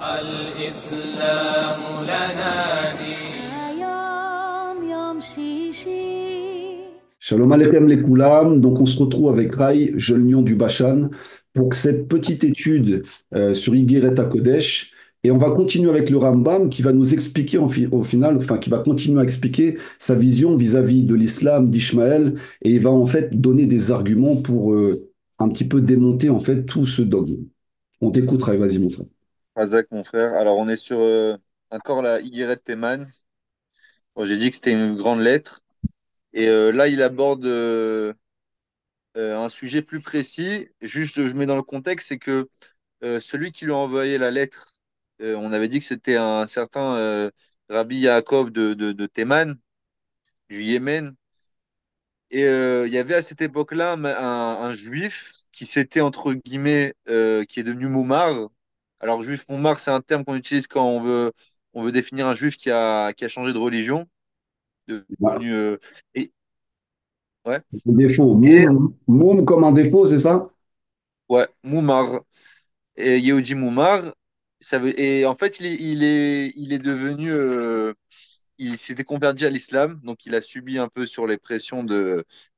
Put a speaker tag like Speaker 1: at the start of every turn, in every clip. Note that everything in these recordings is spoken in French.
Speaker 1: الإسلام لنا دين.
Speaker 2: Shalom Aleichem les Koulam. Donc on se retrouve avec Rai, jeune lion du Bashan, pour cette petite étude sur Igeret HaKodesh. Et on va continuer avec le Rambam qui va nous expliquer au final, enfin qui va continuer à expliquer sa vision vis-à-vis de l'islam, d'Ishmaël, et il va en fait donner des arguments pour un petit peu démonter en fait tout ce dogme. On t'écoute Rai, vas-y mon frère.
Speaker 3: Razak, mon frère. Alors, on est sur encore la Higueret Teman. Bon, j'ai dit que c'était une grande lettre. Et là, il aborde un sujet plus précis. Juste, je mets dans le contexte, c'est que celui qui lui a envoyé la lettre, on avait dit que c'était un certain Rabbi Yaakov de Théman, du Yémen. Et il y avait à cette époque-là un juif qui s'était, entre guillemets, qui est devenu moumar. Alors, juif moumar, c'est un terme qu'on utilise quand on veut définir un juif qui a changé de religion,
Speaker 2: Voilà.
Speaker 3: devenu. Et, ouais,
Speaker 2: Défaut.
Speaker 3: et
Speaker 2: Moum comme un défaut, c'est ça?
Speaker 3: ouais, moumar. Et Yehudi moumar, et en fait, il est devenu. Il s'était converti à l'islam, donc il a subi un peu sur les pressions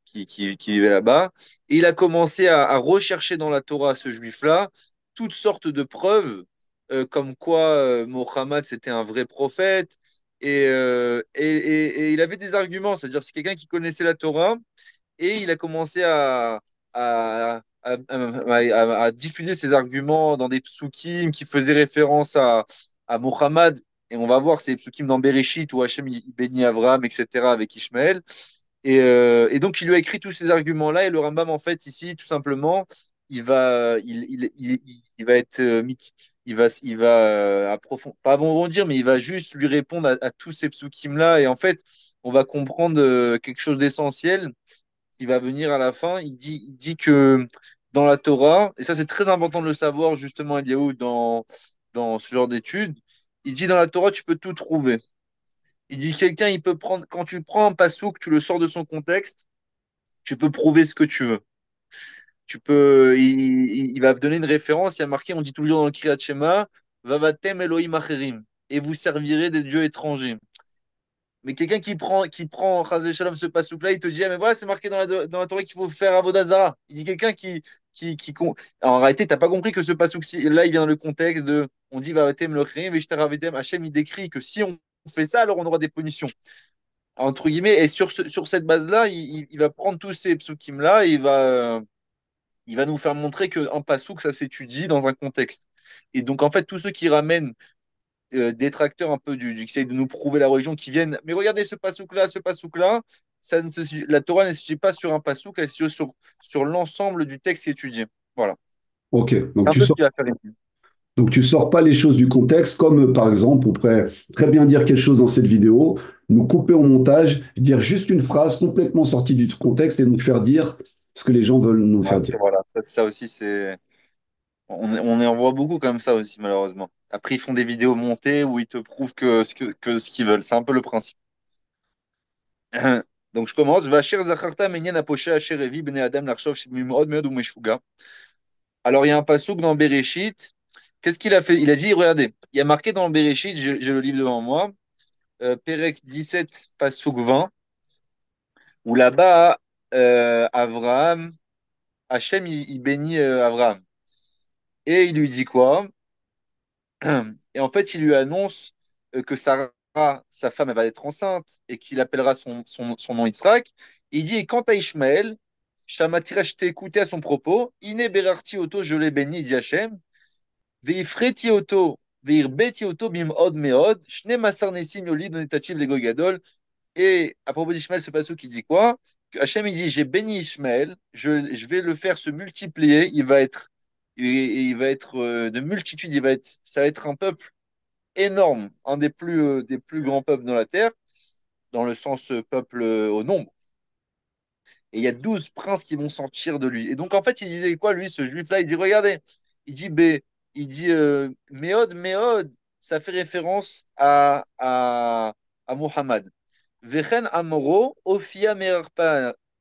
Speaker 3: qui vivaient là-bas. Et il a commencé à rechercher dans la Torah, ce juif-là, toutes sortes de preuves, comme quoi Mohammed c'était un vrai prophète. Et il avait des arguments, c'est-à-dire c'est quelqu'un qui connaissait la Torah, et il a commencé à diffuser ses arguments dans des psukim qui faisaient référence à Mohammed. Et on va voir ces psukim dans Bereshit où Hachem il bénit Abraham, etc., avec Ishmaël. Et donc, il lui a écrit tous ces arguments-là. Et le Rambam, en fait, ici, tout simplement, il va être il va approfondir, pas rebondir, mais il va juste lui répondre à tous ces psukim-là. Et en fait, on va comprendre quelque chose d'essentiel qui va venir à la fin. Il dit que dans la Torah, et ça c'est très important de le savoir justement, Eliaou, dans ce genre d'études, il dit dans la Torah, tu peux tout trouver. Il dit quelqu'un, il peut prendre, quand tu prends un passouk, tu le sors de son contexte, tu peux prouver ce que tu veux. Il va donner une référence, il y a marqué, on dit toujours dans le Kriyat Shema, Vavatem Elohim Acherim, et vous servirez des dieux étrangers. Mais quelqu'un qui prend Chazé Shalom, ce passouk-là, il te dit, ah, mais voilà, c'est marqué dans la Torah qu'il faut faire Avodazara. Il dit quelqu'un Alors, en réalité, tu n'as pas compris que ce passouk-là, il vient dans le contexte de, on dit, Vavatem Elohim, Veshtaravetem, Hachem, il décrit que si on fait ça, alors on aura des punitions. Entre guillemets, et sur cette base-là, il va prendre tous ces psukim-là et il va nous faire montrer qu'un passouk, ça s'étudie dans un contexte. Et donc, en fait, tous ceux qui ramènent détracteurs un peu qui essayent de nous prouver la religion, qui viennent, mais regardez ce passouk-là, la Torah ne s'étudie pas sur un passouk, elle s'étudie sur l'ensemble du texte étudié. Voilà.
Speaker 2: Ok,
Speaker 3: C'est un peu ce qu'il va faire ici.
Speaker 2: donc tu sors pas les choses du contexte, comme par exemple, on pourrait très bien dire quelque chose dans cette vidéo, nous couper au montage, dire juste une phrase complètement sortie du contexte et nous faire dire ce que les gens veulent nous faire dire.
Speaker 3: Après, voilà. Ça aussi, c'est. On en voit beaucoup comme ça aussi, malheureusement. Après, ils font des vidéos montées où ils te prouvent que ce qu'ils veulent. C'est un peu le principe. Donc, je commence. Vachir zacharta menyen aposhe asher evi bnei adam larshov shemimod meod umeshuga. Alors, il y a un passouk dans Bereshit. Qu'est-ce qu'il a fait? Il a dit, regardez, il y a marqué dans Bereshit, j'ai le livre devant moi, Perek 17, passouk 20, où là-bas, Avraham, Hachem, il bénit Avraham. Et il lui dit quoi? Et en fait, il lui annonce que Sarah, sa femme, elle va être enceinte et qu'il appellera son nom Yitzhak. Il dit, et quant à Ishmaël, Shamatira, je t'ai écouté à son propos, Ine berarti oto, je l'ai béni, dit Hachem, veifreti oto, veirbeti oto bim od meod, shne masar nesim yoli donetativ lego gadol. Et à propos d'Ishmaël, ce passage qui dit quoi? Que Hachem, il dit, j'ai béni Ishmaël, je vais le faire se multiplier, il va être de multitude, ça va être un peuple énorme, un des plus grands peuples dans la terre, dans le sens peuple au nombre. Et il y a 12 princes qui vont sortir de lui. Et donc, en fait, il disait quoi, lui, ce juif-là? Il dit, regardez, il dit, il dit Méod, ça fait référence à Muhammad. Vechen Amoro, Ophia Meher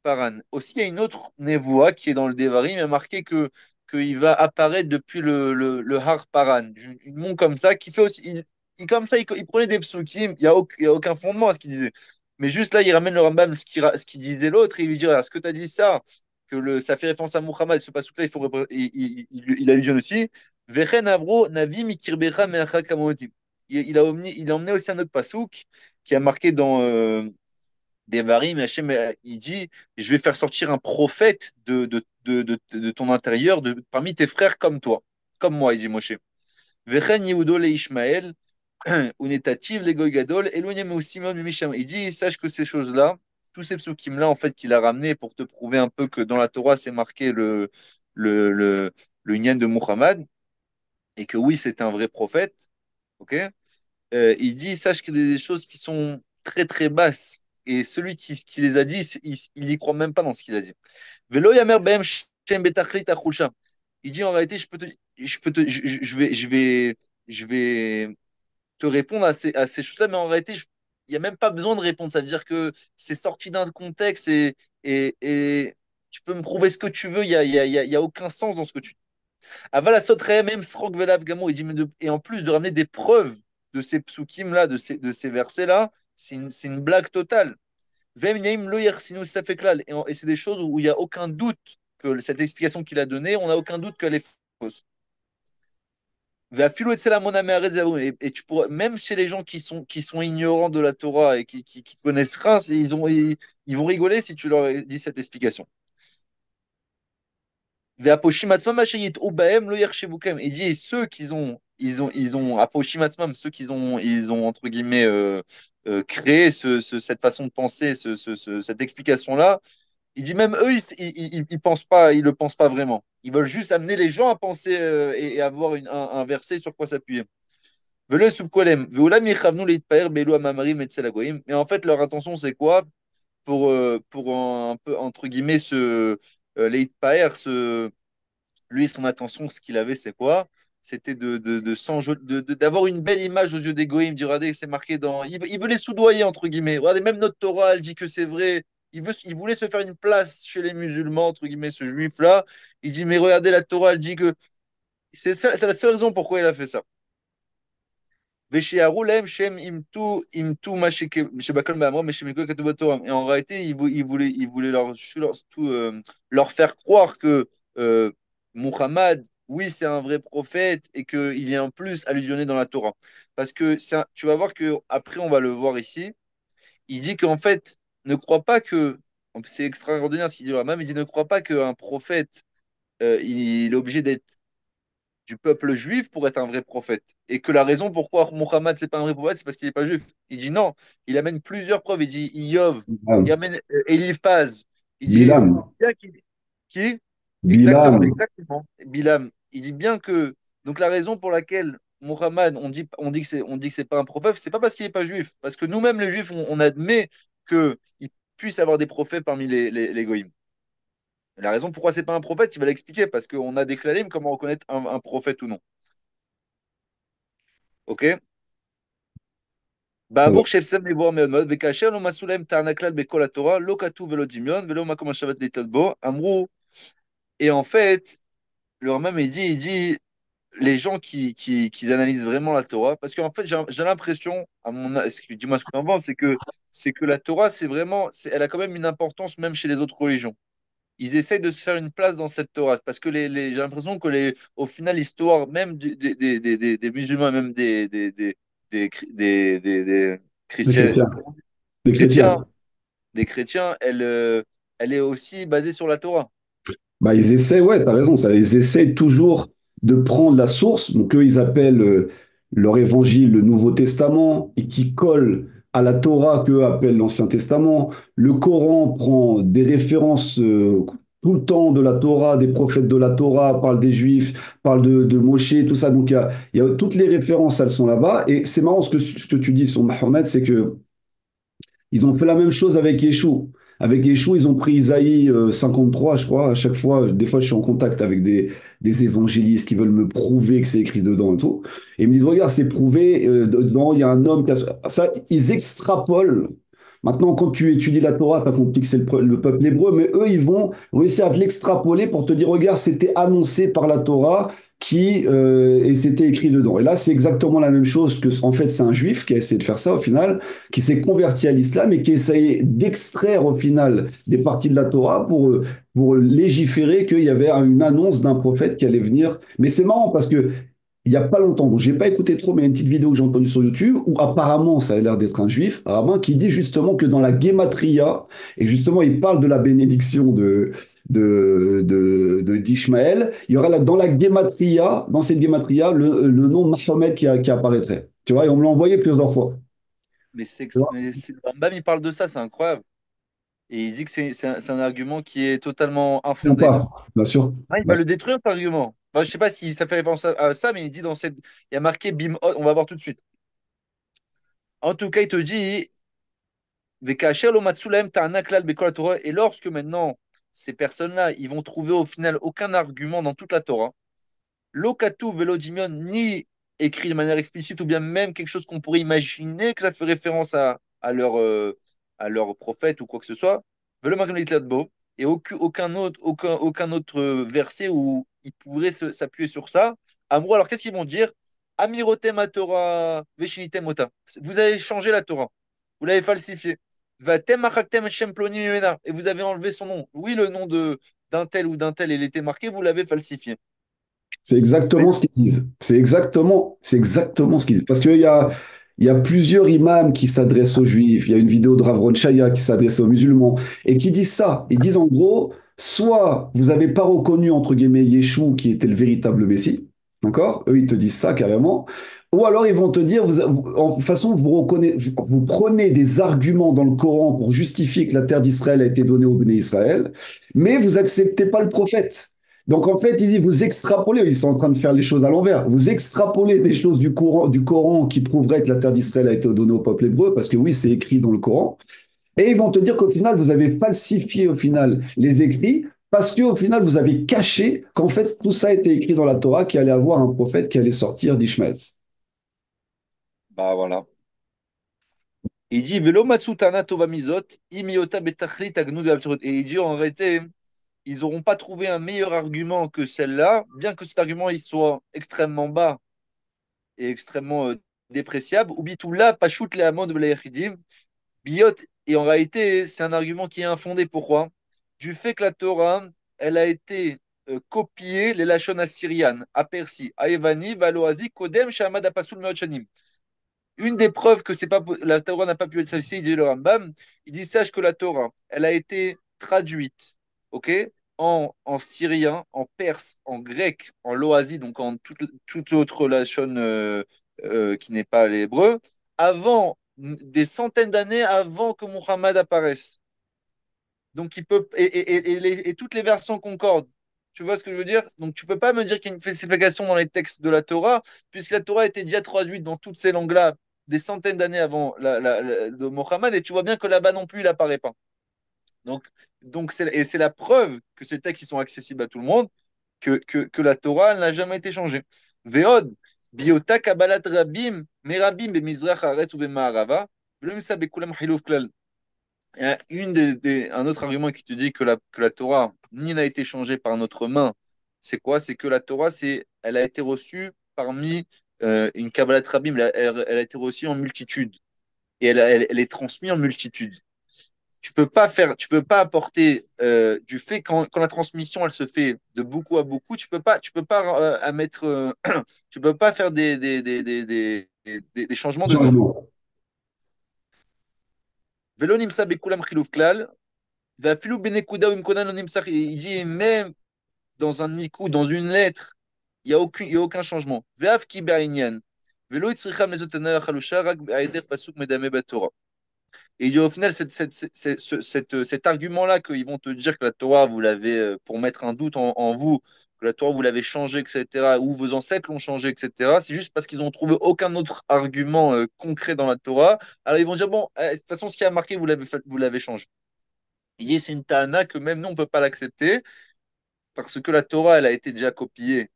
Speaker 3: Paran. Aussi, il y a une autre névoie qui est dans le Devarim, il a marqué que qu'il va apparaître depuis le Har Paran, une mont comme ça, qui fait aussi. Comme ça, il prenait des psukim, il y a aucun fondement à ce qu'il disait. Mais juste là, il ramène le Rambam ce qu'il disait l'autre, et il lui dit, est-ce que tu as dit ça, ça fait référence à Muhammad, ce passage-là, il allusionne aussi. Vechen avro navi mikirbecha meacha kamotim. Il a emmené aussi un autre pasouk qui a marqué dans Devarim, Hachem, il dit, je vais faire sortir un prophète de ton intérieur, parmi tes frères comme toi, comme moi, il dit Moshe. Vechen Yehudo le Ishmael, Unetativ le Goy Gadol, Elohim ou Simon Misham. Il dit, sache que ces choses-là, tous ces psukim-là, en fait, qu'il a ramené pour te prouver un peu que dans la Torah, c'est marqué le, le, le Inyan de Muhammad, et que oui, c'est un vrai prophète, ok? Il dit, sache que des choses qui sont très très basses. Et celui qui les a dit, il n'y croit même pas dans ce qu'il a dit. Velo yamer behem shem betachlit achusha. Il dit en réalité, je peux te, je vais te répondre à ces choses-là, mais en réalité, il n'y a même pas besoin de répondre. Ça veut dire que c'est sorti d'un contexte et tu peux me prouver ce que tu veux. Il y a aucun sens dans ce que tu Avala Sotre, même Srog Velav Gamo, il dit, et en plus de ramener des preuves de ces psukim-là, de ces versets-là, c'est une blague totale. Vem Yaim Lo Yersinu Safeklal. Et c'est des choses où il n'y a aucun doute que cette explication qu'il a donnée, on n'a aucun doute qu'elle est fausse. Et tu pourrais, même chez les gens qui sont ignorants de la Torah et qui connaissent rien, ils vont rigoler si tu leur dis cette explication. Il dit ceux ils ont Aposhimatzmam, ceux ils ont entre guillemets créé cette façon de penser, cette explication-là. Il dit même eux, ils pensent pas, ils le pensent pas vraiment. Ils veulent juste amener les gens à penser et avoir un verset sur quoi s'appuyer. Mais en fait, leur intention, c'est quoi? Pour un peu, entre guillemets, l'Eitpaer, lui, son intention, ce qu'il avait, c'est quoi? C'était d'avoir une belle image aux yeux des goïms, dire, regardez, c'est marqué dans. Il veut les soudoyer, entre guillemets. Regardez, même notre Torah, elle dit que c'est vrai. Il voulait se faire une place chez les musulmans, entre guillemets, ce juif-là. Il dit, mais regardez, la Torah, elle dit que. C'est la seule raison pourquoi il a fait ça. Et en réalité, il voulait leur faire croire que Muhammad, oui, c'est un vrai prophète et qu'il est en plus allusionné dans la Torah. Parce que tu vas voir que après on va le voir ici, il dit qu'en fait, ne crois pas que, c'est extraordinaire ce qu'il dit là même, il dit ne crois pas qu'un prophète, il est obligé d'être du peuple juif pour être un vrai prophète. Et que la raison pourquoi Muhammad c'est pas un vrai prophète, c'est parce qu'il n'est pas juif. Il dit non, il amène plusieurs preuves. Il dit Iyov, il amène Eliphaz. Il dit
Speaker 2: Bilam,
Speaker 3: bien qui exactement,
Speaker 2: Bilam.
Speaker 3: exactement. Bilam. Il dit bien que donc la raison pour laquelle Muhammad, on dit que c'est pas un prophète, c'est pas parce qu'il n'est pas juif, parce que nous-mêmes les juifs, on admet que il puisse avoir des prophètes parmi les goïms. La raison pourquoi c'est pas un prophète, il va l'expliquer, parce qu'on a des clalim, comment reconnaître un prophète ou non. Ok? בעבור שהפסד מבואר מאוד מאוד, וכאשר לא מצאו להם טענה כלל בכל התורה, לא כתוב ולא דמיון, ולא מקום השבת לתלות בו, אמרו, et en fait, le Rambam, il dit, les gens qui analysent vraiment la Torah, parce qu'en fait, j'ai l'impression, dis-moi ce que tu en penses, c'est que la Torah, elle a quand même une importance même chez les autres religions. Ils essayent de se faire une place dans cette Torah. Parce que j'ai l'impression que au final, l'histoire même des musulmans, même des
Speaker 2: Des
Speaker 3: chrétiens,
Speaker 2: chrétiens. Des chrétiens.
Speaker 3: chrétiens, des chrétiens, elle est aussi basée sur la Torah.
Speaker 2: Bah, ils essaient, ouais, tu as raison, ça, ils essaient toujours de prendre la source, donc eux, ils appellent leur évangile le Nouveau Testament, et qui colle à la Torah qu'eux appellent l'Ancien Testament. Le Coran prend des références tout le temps de la Torah, des prophètes de la Torah, parle des Juifs, parle de Moshe, tout ça. Donc il y a toutes les références, elles sont là-bas. Et c'est marrant ce que tu dis sur Mahomet, c'est que ils ont fait la même chose avec Yeshua. Avec Yeshua, ils ont pris Isaïe 53, je crois. À chaque fois, des fois, je suis en contact avec des évangélistes qui veulent me prouver que c'est écrit dedans et tout. Et ils me disent, regarde, c'est prouvé, dedans, il y a un homme qui a... Ça, ils extrapolent Maintenant, quand tu étudies la Torah, tu as compris que c'est le peuple hébreu, mais eux, ils vont réussir à te l'extrapoler pour te dire, regarde, c'était annoncé par la Torah et c'était écrit dedans. Et là, c'est exactement la même chose que, en fait, c'est un juif qui a essayé de faire ça au final, qui s'est converti à l'islam et qui essayait d'extraire au final des parties de la Torah pour légiférer qu'il y avait une annonce d'un prophète qui allait venir. Mais c'est marrant parce que il n'y a pas longtemps, donc j'ai pas écouté trop, mais il y a une petite vidéo que j'ai entendue sur YouTube où apparemment ça a l'air d'être un juif, un rabbin, qui dit justement que dans la Guématria, et justement il parle de la bénédiction d'Ishmaël, il y aura là, dans la Guématria, dans cette Guématria, le nom de Mahomet qui apparaîtrait. Tu vois, et on me l'a envoyé plusieurs fois. Tu vois.
Speaker 3: Le Rambam, il parle de ça, c'est incroyable. Et il dit que c'est un argument qui est totalement
Speaker 2: Ou
Speaker 3: infondé.
Speaker 2: pas, bien sûr.
Speaker 3: Ah, il
Speaker 2: Bien
Speaker 3: va
Speaker 2: sûr.
Speaker 3: le détruire, cet argument. Enfin, je sais pas si ça fait référence à ça, mais il dit il y a marqué Bim, on va voir tout de suite. En tout cas, il te dit, Vekasher lo matsulem ta'ana klal bekol haTorah. Et lorsque maintenant, ces personnes-là, ils vont trouver au final aucun argument dans toute la Torah, lo katuv velo dimion, ni écrit de manière explicite, ou bien même quelque chose qu'on pourrait imaginer que ça fait référence à leur prophète ou quoi que ce soit, velo magam litlatbo, et aucun autre verset où ils pourraient s'appuyer sur ça. Amrou, alors qu'est-ce qu'ils vont dire? Amirotem à Torah, veshinitem ota. Vous avez changé la Torah, vous l'avez falsifié. Vatem achaktem Hashem ploni mimena, et vous avez enlevé son nom. Oui, le nom d'un tel ou d'un tel, il était marqué, vous l'avez falsifié.
Speaker 2: C'est exactement ce qu'ils disent. C'est exactement ce qu'ils disent. Parce qu'il y a plusieurs imams qui s'adressent aux juifs. Il y a une vidéo de Rav Ron Shaya qui s'adresse aux musulmans et qui disent ça. Ils disent en gros, soit vous n'avez pas reconnu, entre guillemets, Yeshua qui était le véritable Messie. D'accord? Eux, ils te disent ça carrément. Ou alors ils vont te dire, en toute façon, vous prenez des arguments dans le Coran pour justifier que la terre d'Israël a été donnée au Béné Israël, mais vous acceptez pas le prophète. Donc en fait, il dit, vous extrapolez, ils sont en train de faire les choses à l'envers, vous extrapolez des choses du Coran qui prouveraient que la terre d'Israël a été donnée au peuple hébreu, parce que oui, c'est écrit dans le Coran, et ils vont te dire qu'au final, vous avez falsifié au final les écrits, parce qu'au final, vous avez caché qu'en fait, tout ça a été écrit dans la Torah, qu'il allait avoir un prophète qui allait sortir d'Ishmaël.
Speaker 3: Bah voilà. Il dit Velo matsutana tova mizot, imiota betachlit agnu de absurd. Et il dit en réalité, ils n'auront pas trouvé un meilleur argument que celle-là, bien que cet argument il soit extrêmement bas et extrêmement dépréciable. Ou bitoula pashut le hamon de l'achidim, biot. Et en réalité, c'est un argument qui est infondé. Pourquoi? Du fait que la Torah, elle a été copiée, les lachon assyrianes, à Persie, à Evani, Valoazi, Kodem, Shamad Apasul Meot Shanim. Une des preuves que c'est pas, la Torah n'a pas pu être falsifiée, il dit le Rambam, il dit sache que la Torah, elle a été traduite, ok, en syrien, en perse, en grec, en loazi, donc en toute autre lachon qui n'est pas l'hébreu, avant des centaines d'années avant que Muhammad apparaisse. Donc il peut et toutes les versions concordent. Tu vois ce que je veux dire? Donc tu peux pas me dire qu'il y a une falsification dans les textes de la Torah, puisque la Torah était déjà traduite dans toutes ces langues-là des centaines d'années avant de Mohammed, et tu vois bien que là-bas non plus il apparaît pas. Donc, c'est la preuve que ces textes ils sont accessibles à tout le monde, que la Torah elle n'a jamais été changée. Veod, biota kabbalat rabim, merabim bemizrach haaretz ou bema'arava, v'lo imsa bekulam hiluf klal. Un autre argument qui te dit que la Torah ni n'a été changée par notre main, c'est quoi? C'est que la Torah, elle a été reçue parmi une Kabbalat Rabim, elle a été reçue en multitude et elle est transmise en multitude. Tu peux pas apporter du fait quand la transmission elle se fait de beaucoup à beaucoup, tu peux pas mettre, tu peux pas faire des changements dedans.
Speaker 2: Changement.
Speaker 3: Velo nimsa bekulam chiluf klal, Vafilou benekuda ou imkodan lo nimsach. Il dit même dans un nikou, dans une lettre, il y a aucun changement. Ve'af ki ba'inyan. Velo itzricha mezotana chalusha rak be'aider pasuk medame batora. Et il dit au final, cet argument-là qu'ils vont te dire que la Torah, vous l'avez, pour mettre un doute en vous, que la Torah, vous l'avez changé, etc., ou vos ancêtres l'ont changé, etc., c'est juste parce qu'ils n'ont trouvé aucun autre argument concret dans la Torah. Alors ils vont dire, bon, de toute façon, ce qui a marqué, vous l'avez changé. Il dit, c'est une ta'ana que même nous, on ne peut pas l'accepter parce que la Torah, elle a été déjà copiée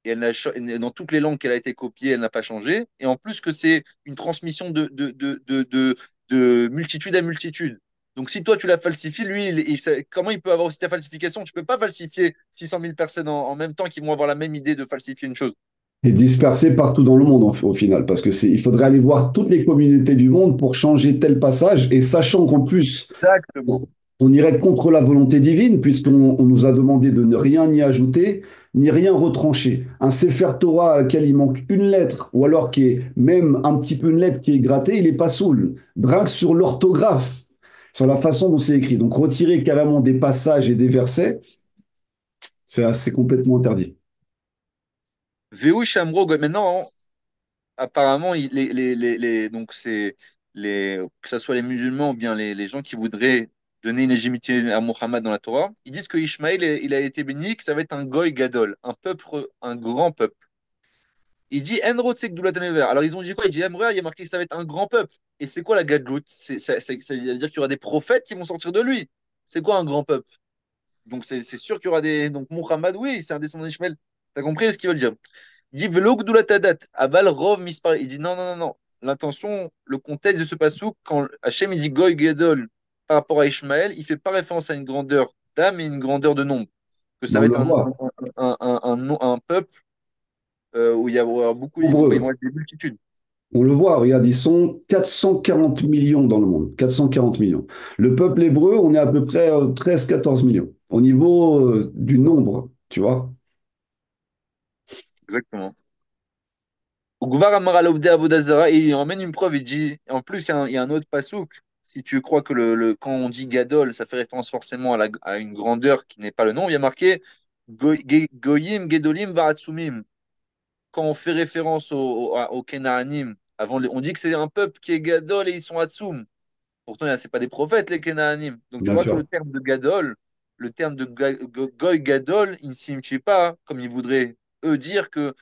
Speaker 3: et dans toutes les langues qu'elle a été copiée, elle n'a pas changé. Et en plus que c'est une transmission de multitude à multitude. Donc si toi tu la falsifies, lui, comment il peut avoir aussi ta falsification? Tu peux pas falsifier 600 000 personnes en même temps qui vont avoir la même idée de falsifier une chose.
Speaker 2: Et dispersé partout dans le monde au final, parce que il faudrait aller voir toutes les communautés du monde pour changer tel passage, et sachant qu'en plus,
Speaker 3: Exactement.
Speaker 2: on irait contre la volonté divine, puisqu'on nous a demandé de ne rien y ajouter, ni rien retrancher. Un Sefer Torah à laquelle il manque une lettre, ou alors qui est même un petit peu une lettre qui est grattée, il est pas saoul. Brinque sur l'orthographe, sur la façon dont c'est écrit. Donc retirer carrément des passages et des versets, c'est complètement interdit.
Speaker 3: Veu Shamro, maintenant, apparemment, donc que ce soit les musulmans ou bien les gens qui voudraient donner une légitimité à Mohammed dans la Torah, ils disent que Ishmaël, il a été béni, que ça va être un goy gadol, un peuple, un grand peuple. Il dit Enro tsek doulat never. Alors ils ont dit quoi? Il dit il y a marqué que ça va être un grand peuple. Et c'est quoi la gadlout? Ça veut dire qu'il y aura des prophètes qui vont sortir de lui. C'est quoi un grand peuple? Donc c'est sûr qu'il y aura des. Donc Muhammad, oui, c'est un descendant d'Ishmaël. T'as compris ce qu'il veut dire? Il dit Velo gdoulat adat, aval rov mispar. Il dit non, non, non, non. L'intention, le contexte de ce passouk, quand Hachem il dit Goy Gadol par rapport à Ishmaël, il fait pas référence à une grandeur d'âme et une grandeur de nombre. Que
Speaker 2: Mais
Speaker 3: ça
Speaker 2: on
Speaker 3: va
Speaker 2: le
Speaker 3: être
Speaker 2: voit.
Speaker 3: un peuple où il y aura beaucoup, ils
Speaker 2: Nombreux.
Speaker 3: vont être des multitudes.
Speaker 2: On le voit, regarde, ils sont 440 millions dans le monde. 440 millions. Le peuple hébreu, on est à peu près 13-14 millions. Au niveau du nombre, tu vois.
Speaker 3: Exactement. Au Gouvar Amar Alovde Avodazara, il emmène une preuve, il dit, en plus, il y a un autre pasouk. Si tu crois que quand on dit Gadol, ça fait référence forcément à une grandeur qui n'est pas le nom, il y a marqué Goyim, Gedolim, Varatsumim. Quand on fait référence au Kenaanim, on dit que c'est un peuple qui est Gadol et ils sont Atsum. Pourtant, c'est pas des prophètes, les Kenaanim. Donc tu
Speaker 2: Bien
Speaker 3: vois que
Speaker 2: sûr.
Speaker 3: le terme de Gadol, le terme de Goy Gadol, il ne signifie pas, comme ils voudraient eux dire, que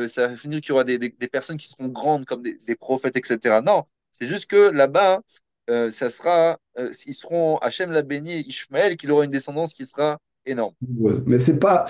Speaker 3: ça va finir qu'il y aura des personnes qui seront grandes comme des prophètes, etc. Non, c'est juste que là-bas, ils seront Hachem l'a béni, Ishmaël, qu'il aura une descendance qui sera énorme.
Speaker 2: Ouais. Mais c'est pas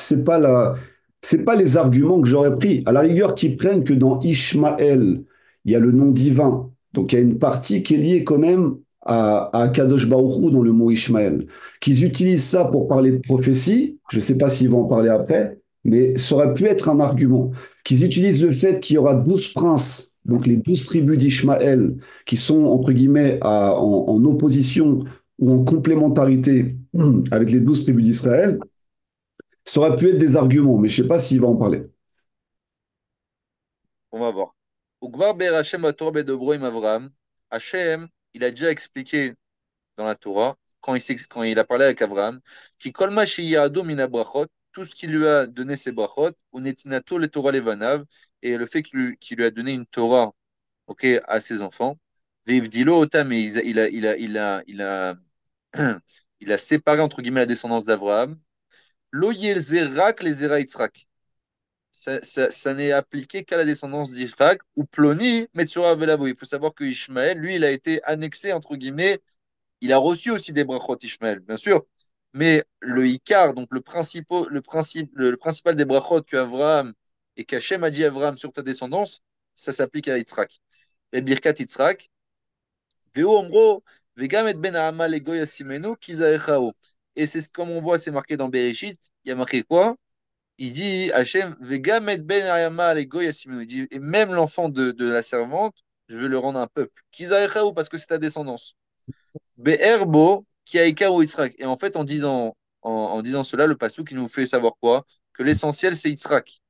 Speaker 2: les arguments que j'aurais pris. À la rigueur, qu'ils prennent que dans Ishmaël, il y a le nom divin. Donc il y a une partie qui est liée quand même à Kadosh Baruch Hu dans le mot Ishmaël. Qu'ils utilisent ça pour parler de prophétie, je ne sais pas s'ils vont en parler après, mais ça aurait pu être un argument. Qu'ils utilisent le fait qu'il y aura 12 princes, donc les 12 tribus d'Ishmaël, qui sont entre guillemets en opposition ou en complémentarité avec les 12 tribus d'Israël, ça aurait pu être des arguments, mais je ne sais pas s'il va en parler.
Speaker 3: On va voir. Ukvar ber Hashem Batorah bedobro im Avram. Hashem, il a déjà expliqué dans la Torah, quand il a parlé avec Abraham, qui kolma sheyado mina brachot, tout ce qu'il lui a donné ses brachot, unetinato le Torah levanav, et le fait qu'il lui a donné une Torah, ok, à ses enfants, veivdilo otam, et il a séparé entre guillemets la descendance d'Abraham, lo yelzerak les zera Yitzhak. Ça n'est appliqué qu'à la descendance d'Israël, ou Ploni, Metsura Velavo. Il faut savoir que Ishmaël, lui, il a été annexé, entre guillemets, il a reçu aussi des brachot Ishmaël, bien sûr. Mais le Icar, donc le principal des brachot que Avraham et qu'Hachem a dit à Avraham sur ta descendance, ça s'applique à Yitzhak. Et Birkat Yitzhak, Veo Omro, Vegam et Ben Haamal et Goya Simeno, Kizaechao. Et c'est comme on voit, c'est marqué dans Bereshit, il y a marqué quoi? Il dit Hachem, Vegam et Ben Haamal et Goya Simeno. Il dit, et même l'enfant de la servante, je vais le rendre un peuple. Kizaechao, parce que c'est ta descendance. Be'erbo qui a Ika ou Yitzhak. Et en fait, en disant cela, le passou qui nous fait savoir quoi? Que l'essentiel, c'est Yitzhak.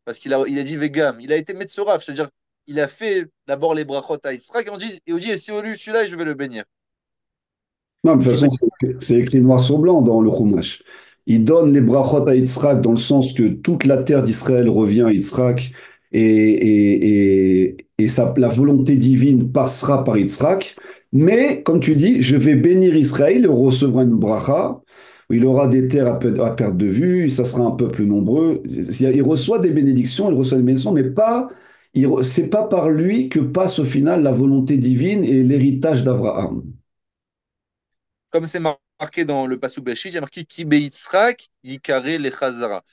Speaker 3: Parce il a dit Vegam. Il a été Metzorav, c'est-à-dire il a fait d'abord les brachot à Yitzhak et on dit, et si au lieu celui-là, je vais le bénir.
Speaker 2: Non, mais de toute
Speaker 3: Tu me
Speaker 2: façon,
Speaker 3: dis,
Speaker 2: c'est écrit noir sur blanc dans le Chumash. Il donne les brachot à Yitzhak dans le sens que toute la terre d'Israël revient à Yitzhak et la volonté divine passera par Yitzhak. Mais, comme tu dis, je vais bénir Israël, il recevra une bracha, il aura des terres à perte de vue, ça sera un peuple nombreux. Il reçoit des bénédictions, il reçoit des bénédictions, mais pas, c'est pas par lui que passe au final la volonté divine et l'héritage d'Abraham.
Speaker 3: comme c'est marqué dans le passou Beshit, il y a marqué Ki Yitzhak, Yikare Lechazara.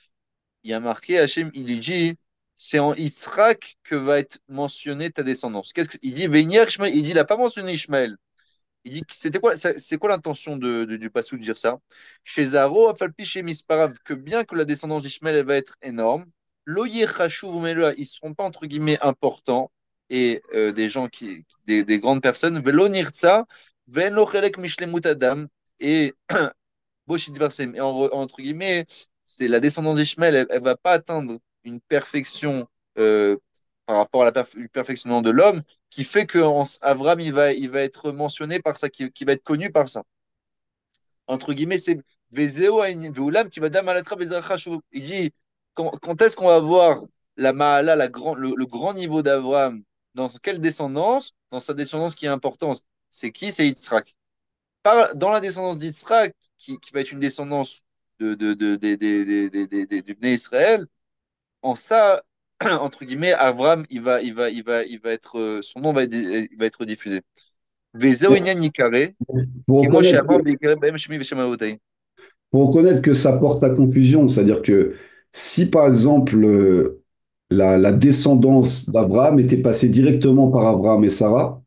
Speaker 3: Il y a marqué, Hachem, il lui dit, c'est en Yitzhak que va être mentionnée ta descendance. Qu'est-ce qu'il dit? Vénir Ishmaël. Il dit, il n'a pas mentionné Ishmaël. Il dit que c'était quoi, c'est quoi l'intention du passou de dire ça? Chez Zaro, Afalpi, chez Misparav, que bien que la descendance d'Ishmael elle va être énorme, Loyer Chachou ou Melua, ils ne seront pas entre guillemets importants et des gens des grandes personnes, Velo Nirtza, Veno Chelek Mishlemut Adam, et Boshit Versem. Et entre guillemets, c'est la descendance d'Ishmael, elle va pas atteindre une perfection par rapport à le perfectionnement de l'homme, qui fait que Avram il va être mentionné par ça, qui va être connu par ça. Entre guillemets, c'est Vezeo Veulam qui va dam alatra bezachashu. Il dit quand est-ce qu'on va voir la Mahala, le grand niveau d'Avram dans quelle descendance? Dans sa descendance qui est importante. C'est qui? C'est Yitzhak. Dans la descendance d'Yitzhak, qui va être une descendance du Bnei Israël, en ça, entre guillemets, Avram, son nom il va être diffusé. Vezeo inyan yikare,
Speaker 2: Pour
Speaker 3: qui moi,
Speaker 2: reconnaître
Speaker 3: Shama, Beikare, Baem Shemi, Veshema Otai.
Speaker 2: Pour reconnaître que ça porte à confusion, c'est-à-dire que si par exemple la descendance d'Abraham était passée directement par Abraham et Sarah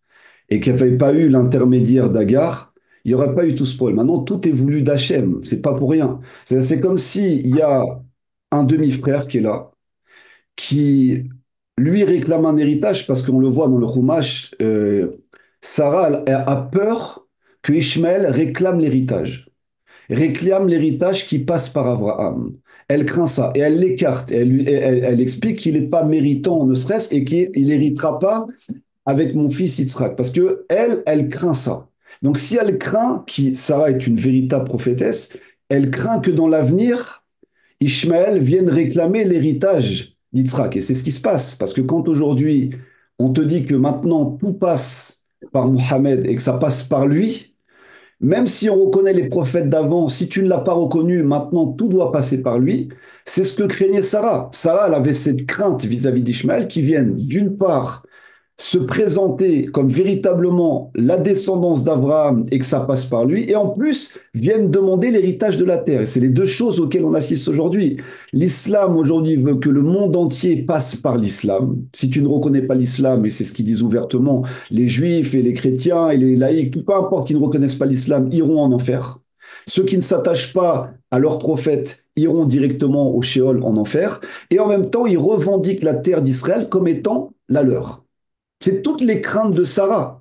Speaker 2: et qu'il n'y avait pas eu l'intermédiaire d'Agar, il n'y aurait pas eu tout ce problème. Maintenant, tout est voulu d'Hachem, c'est pas pour rien. C'est comme s'il y a un demi-frère qui est là, qui lui réclame un héritage parce qu'on le voit dans le Chumash, Sarah a peur que Ishmaël réclame l'héritage qui passe par Abraham. Elle craint ça et elle l'écarte. Elle explique qu'il n'est pas méritant, ne serait-ce, et qu'il n'héritera pas avec mon fils Yitzhak. Parce que elle craint ça. Donc si elle craint, Sarah est une véritable prophétesse, elle craint que dans l'avenir, Ishmaël vienne réclamer l'héritage d'Yitzhak. Et c'est ce qui se passe. Parce que quand aujourd'hui, on te dit que maintenant tout passe par Mohammed et que ça passe par lui, même si on reconnaît les prophètes d'avant, si tu ne l'as pas reconnu, maintenant tout doit passer par lui. C'est ce que craignait Sarah. Sarah, elle avait cette crainte vis-à-vis d'Ishmaël qui vienne d'une part se présenter comme véritablement la descendance d'Abraham et que ça passe par lui, et en plus viennent demander l'héritage de la terre. Et c'est les deux choses auxquelles on assiste aujourd'hui. L'islam aujourd'hui veut que le monde entier passe par l'islam. Si tu ne reconnais pas l'islam, et c'est ce qu'ils disent ouvertement, les juifs et les chrétiens et les laïcs, peu importe qui ne reconnaissent pas l'islam, iront en enfer. Ceux qui ne s'attachent pas à leur prophète iront directement au Sheol en enfer. Et en même temps, ils revendiquent la terre d'Israël comme étant la leur. C'est toutes les craintes de Sarah.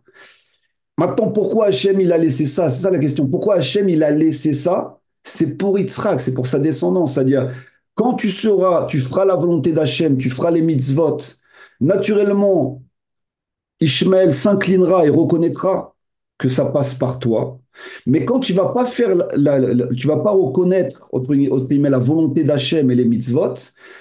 Speaker 2: Maintenant, pourquoi Hachem il a laissé ça? C'est ça la question. Pourquoi Hachem il a laissé ça? C'est pour Yitzhak, c'est pour sa descendance. C'est-à-dire, quand tu feras la volonté d'Hachem, tu feras les mitzvot, naturellement, Ishmaël s'inclinera et reconnaîtra que ça passe par toi. Mais quand tu vas pas faire tu vas pas reconnaître entre guillemets, la volonté d'Hachem et les mitzvot,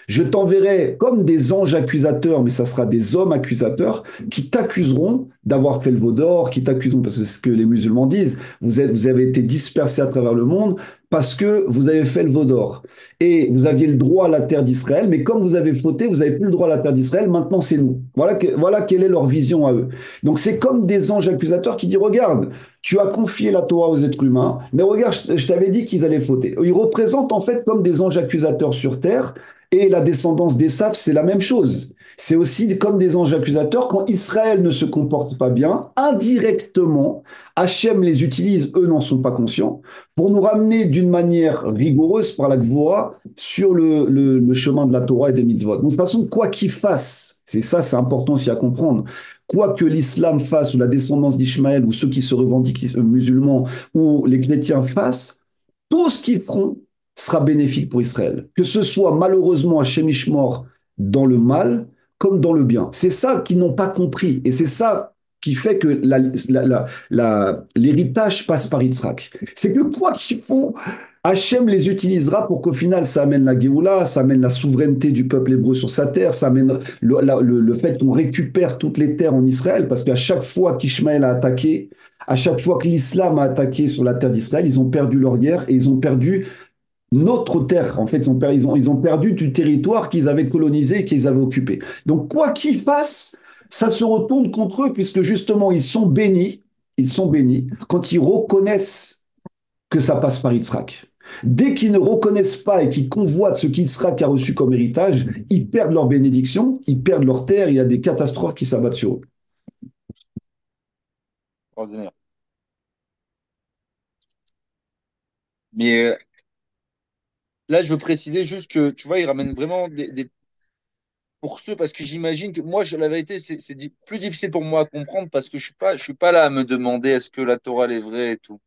Speaker 2: je t'enverrai comme des anges accusateurs, mais ça sera des hommes accusateurs qui t'accuseront d'avoir fait le veau d'or, qui t'accuseront parce que c'est ce que les musulmans disent. Vous avez été dispersés à travers le monde parce que vous avez fait le veau d'or et vous aviez le droit à la terre d'Israël, mais comme vous avez fauté, vous n'avez plus le droit à la terre d'Israël. Maintenant, c'est nous. Voilà quelle est leur vision à eux. Donc c'est comme des anges accusateurs qui disent regarde. Tu as confié la Torah aux êtres humains, mais regarde, je t'avais dit qu'ils allaient fauter. Ils représentent en fait comme des anges accusateurs sur terre, et la descendance d'Esav, c'est la même chose. C'est aussi comme des anges accusateurs quand Israël ne se comporte pas bien, indirectement, Hachem les utilise, eux n'en sont pas conscients, pour nous ramener d'une manière rigoureuse par la Gvora sur le chemin de la Torah et des mitzvot. Donc, de toute façon, quoi qu'il fasse, c'est important aussi à comprendre, quoi que l'islam fasse, ou la descendance d'Ishmaël, ou ceux qui se revendiquent musulmans, ou les chrétiens fassent, tout ce qu'ils feront sera bénéfique pour Israël. Que ce soit malheureusement Hachem Ishmor dans le mal, comme dans le bien. C'est ça qu'ils n'ont pas compris. Et c'est ça qui fait que l'héritage passe par Yitzhak. C'est que quoi qu'ils font, Hachem les utilisera pour qu'au final, ça amène la Géoula, ça amène la souveraineté du peuple hébreu sur sa terre, ça amène le fait qu'on récupère toutes les terres en Israël, parce qu'à chaque fois qu'Ishmaël a attaqué, à chaque fois que l'islam a attaqué sur la terre d'Israël, ils ont perdu leur guerre et ils ont perdu notre terre. En fait, ils ont perdu du territoire qu'ils avaient colonisé et qu'ils avaient occupé. Donc, quoi qu'ils fassent, ça se retourne contre eux, puisque justement, ils sont bénis quand ils reconnaissent que ça passe par Yitzhak. Dès qu'ils ne reconnaissent pas et qu'ils convoitent ce qu'Yitzhak a reçu comme héritage, ils perdent leur bénédiction, ils perdent leur terre, il y a des catastrophes qui s'abattent sur eux.
Speaker 3: Ordinaire. Mais là, je veux préciser juste que, tu vois, il ramène vraiment pour ceux, parce que j'imagine que moi, la vérité, plus difficile pour moi à comprendre parce que je suis pas là à me demander est-ce que la Torah elle est vraie et tout.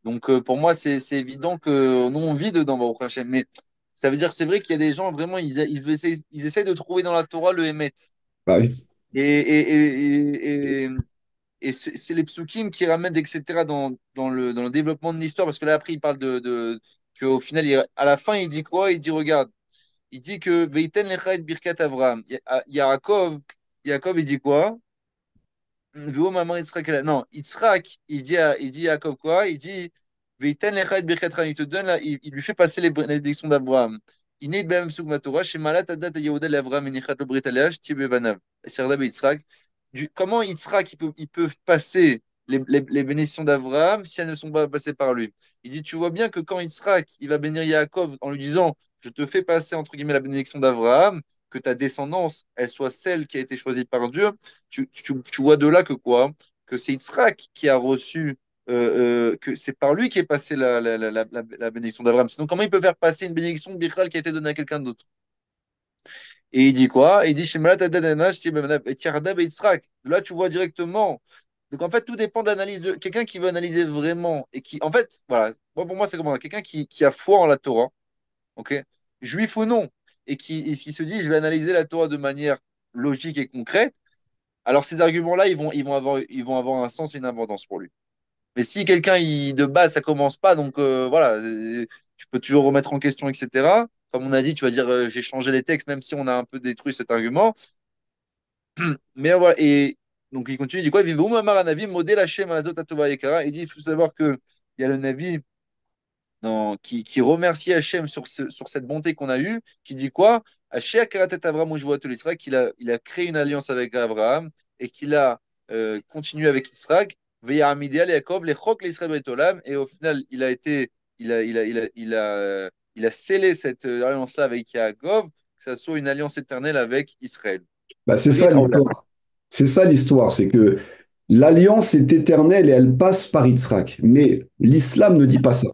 Speaker 3: Donc, pour moi, c'est évident que nous, on vit dedans, Baruch Hashem. Mais ça veut dire, c'est vrai qu'il y a des gens, vraiment, ils essayent de trouver dans la Torah le Hémet.
Speaker 2: Bah oui.
Speaker 3: Et, et, et, et, et c'est les psukim qui ramènent, etc., dans le développement de l'histoire. Parce que là, après, il parle qu'au final, à la fin, il dit quoi? Il dit, regarde, il dit que Veiten lecha et birkat Avraham. Yaakov, il dit quoi? V'o maman Yitzhak, non, Yitzhak, il dit à Yaakov quoi? Il dit, Veiten lecha et birkat Avraham. Il te donne, là, il lui fait passer les bénédictions d'Abraham. Iné b'em souk matora, chez Malat adat Yehuda l'Avraham enichat le brit aléach, tibe banav. Sherda Yitzhak. Comment Yitzhak, il peut passer les bénédictions d'Abraham si elles ne sont pas passées par lui? Il dit, tu vois bien que quand Yitzhak, il va bénir Yaakov en lui disant, je te fais passer, entre guillemets, la bénédiction d'Abraham, que ta descendance, elle soit celle qui a été choisie par Dieu, tu vois de là que quoi? Que c'est Yitzhak qui a reçu, que c'est par lui qui est passé la bénédiction d'Abraham. Sinon, comment il peut faire passer une bénédiction de Bichral qui a été donnée à quelqu'un d'autre? Et il dit quoi? Il dit Shemala Tadadana, et Tiarda be Yitzhak. Là, tu vois directement. Donc, en fait, tout dépend de l'analyse de quelqu'un qui veut analyser vraiment et qui, en fait, voilà, moi, pour moi, c'est comment? Quelqu'un qui a foi en la Torah, ok? Juif ou non, et qui se dit, je vais analyser la Torah de manière logique et concrète. Alors, ces arguments-là, ils vont avoir un sens et une importance pour lui. Mais si quelqu'un, de base, ça commence pas, donc voilà, tu peux toujours remettre en question, etc. Comme on a dit, tu vas dire, j'ai changé les textes, même si on a un peu détruit cet argument. Mais voilà, et donc il continue, il dit quoi? Il dit, Navi, modèle Hachem Alazot Atova Yekara. Il dit, il faut savoir que il y a le Navi qui remercie Hachem sur cette bonté qu'on a eue, qui dit quoi? Hachem Karatet Avram Ujvoat l'Israël, il a créé une alliance avec Abraham et qu'il a continué avec Israël, Veya Amidial Yaakov, les Chok l'Israël Betolam, et au final, il a scellé cette alliance-là avec Yaakov, que ça soit une alliance éternelle avec Israël.
Speaker 2: Bah, c'est
Speaker 3: Brit
Speaker 2: ça
Speaker 3: Haolam.
Speaker 2: l'histoire. C'est ça l'histoire, c'est que l'alliance est éternelle et elle passe par Yitzhak. Mais l'islam ne dit pas ça.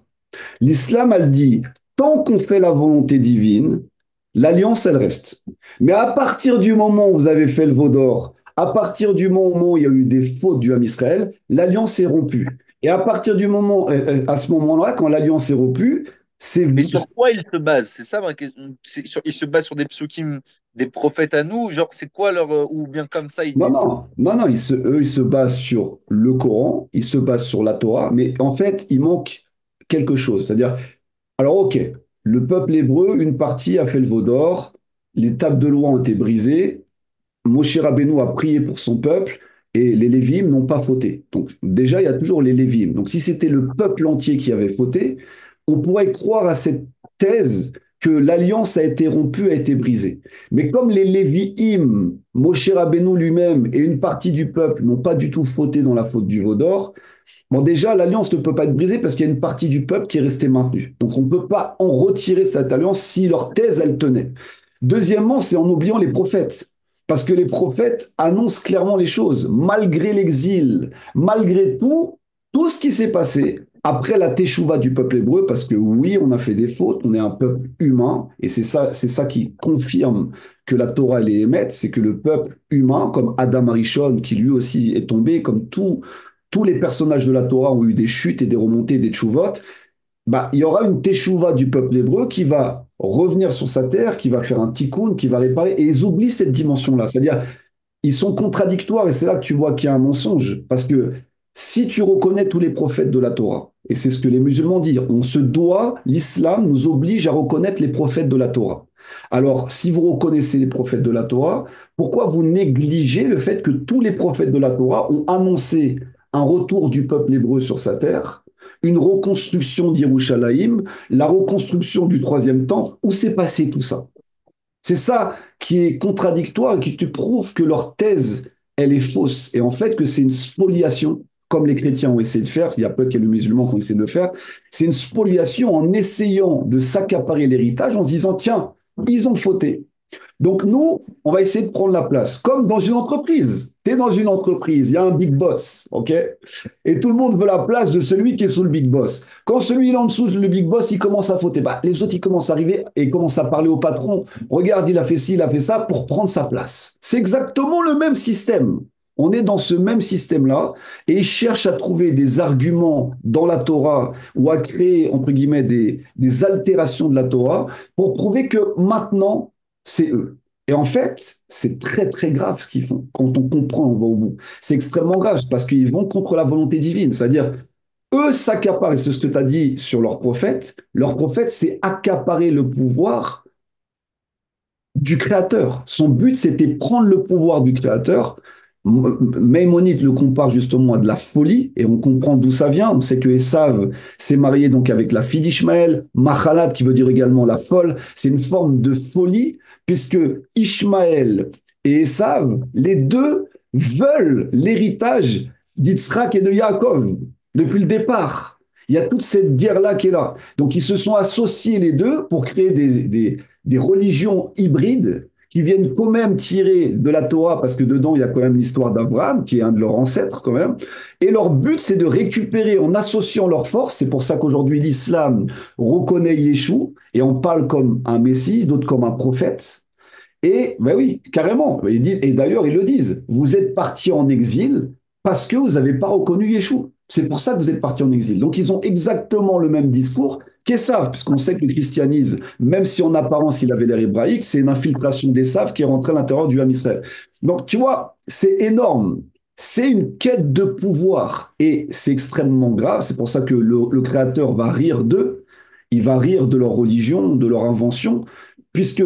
Speaker 2: L'islam, elle dit, tant qu'on fait la volonté divine, l'alliance, elle reste. Mais à partir du moment où vous avez fait le veau d'or, à partir du moment où il y a eu des fautes du Ham Israël, l'alliance est rompue. Et à partir du moment, à ce moment-là, quand l'alliance est rompue, c'est
Speaker 3: Mais sur quoi il se base? C'est ça ma question. Il se base sur des psukim, des prophètes à nous, genre c'est quoi leur ou bien comme ça ils
Speaker 2: non,
Speaker 3: disent.
Speaker 2: non, non, non, eux, ils se basent sur le Coran, ils se basent sur la Torah, mais en fait, il manque quelque chose. C'est-à-dire, alors ok, le peuple hébreu, une partie a fait le veau d'or, les tables de loi ont été brisées, Moshe Rabbeinu a prié pour son peuple et les Lévim n'ont pas fauté. Donc déjà, il y a toujours les Lévim. Donc si c'était le peuple entier qui avait fauté, on pourrait croire à cette thèse que l'alliance a été rompue, a été brisée. Mais comme les Lévi'im, Moshe Rabbeinu lui-même et une partie du peuple n'ont pas du tout fauté dans la faute du veau d'or, bon déjà, l'alliance ne peut pas être brisée parce qu'il y a une partie du peuple qui est restée maintenue. Donc on ne peut pas en retirer cette alliance si leur thèse, elle tenait. Deuxièmement, c'est en oubliant les prophètes. Parce que les prophètes annoncent clairement les choses. Malgré l'exil, malgré tout ce qui s'est passé après la teshuva du peuple hébreu, parce que oui, on a fait des fautes, on est un peuple humain, et c'est ça qui confirme que la Torah elle est émette, c'est que le peuple humain, comme Adam Arishon, qui lui aussi est tombé, comme tous les personnages de la Torah ont eu des chutes et des remontées, des tshuvot, bah, il y aura une teshuva du peuple hébreu qui va revenir sur sa terre, qui va faire un tikkun, qui va réparer, et ils oublient cette dimension-là. C'est-à-dire, ils sont contradictoires, et c'est là que tu vois qu'il y a un mensonge. Parce que si tu reconnais tous les prophètes de la Torah, et c'est ce que les musulmans disent, on se doit, l'islam nous oblige à reconnaître les prophètes de la Torah. Alors, si vous reconnaissez les prophètes de la Torah, pourquoi vous négligez le fait que tous les prophètes de la Torah ont annoncé un retour du peuple hébreu sur sa terre, une reconstruction d'Yerushalayim, la reconstruction du troisième temple? Où s'est passé tout ça? C'est ça qui est contradictoire et qui te prouve que leur thèse, elle est fausse. Et en fait, que c'est une spoliation, comme les chrétiens ont essayé de faire, il y a peu qu'il y a les musulmans qui ont essayé de le faire, c'est une spoliation en essayant de s'accaparer l'héritage en se disant, tiens, ils ont fauté. Donc nous, on va essayer de prendre la place, comme dans une entreprise. Tu es dans une entreprise, il y a un big boss, ok? Et tout le monde veut la place de celui qui est sous le big boss. Quand celui là en dessous, le big boss, il commence à fauter, bah, les autres, ils commencent à arriver et ils commencent à parler au patron. Regarde, il a fait ci, il a fait ça pour prendre sa place. C'est exactement le même système. On est dans ce même système-là et ils cherchent à trouver des arguments dans la Torah ou à créer, entre guillemets, des altérations de la Torah pour prouver que maintenant, c'est eux. Et en fait, c'est très, très grave ce qu'ils font. Quand on comprend, on va au bout. C'est extrêmement grave parce qu'ils vont contre la volonté divine. C'est-à-dire, eux s'accaparent, et c'est ce que tu as dit sur leur prophète. Leur prophète, c'est accaparer le pouvoir du créateur. Son but, c'était prendre le pouvoir du créateur. Maïmonide le compare justement à de la folie, et on comprend d'où ça vient. On sait que Esav s'est marié donc avec la fille d'Ishmaël, Mahalat, qui veut dire également la folle. C'est une forme de folie, puisque Ishmaël et Esav, les deux veulent l'héritage d'Yitzhak et de Yaakov depuis le départ. Il y a toute cette guerre-là qui est là. Donc ils se sont associés les deux pour créer des religions hybrides qui viennent quand même tirer de la Torah, parce que dedans, il y a quand même l'histoire d'Abraham, qui est un de leurs ancêtres quand même. Et leur but, c'est de récupérer en associant leurs forces. C'est pour ça qu'aujourd'hui, l'islam reconnaît Yeshua, et on parle comme un messie, d'autres comme un prophète. Et ben oui, carrément. Et d'ailleurs, ils le disent, vous êtes partis en exil parce que vous n'avez pas reconnu Yeshua. C'est pour ça que vous êtes partis en exil. Donc, ils ont exactement le même discours qu'Esav, puisqu'on sait que le christianisme, même si en apparence il avait l'air hébraïque, c'est une infiltration d'Esav qui est rentrée à l'intérieur du Ham Israël. Donc, tu vois, c'est énorme. C'est une quête de pouvoir et c'est extrêmement grave. C'est pour ça que le Créateur va rire d'eux. Il va rire de leur religion, de leur invention, puisque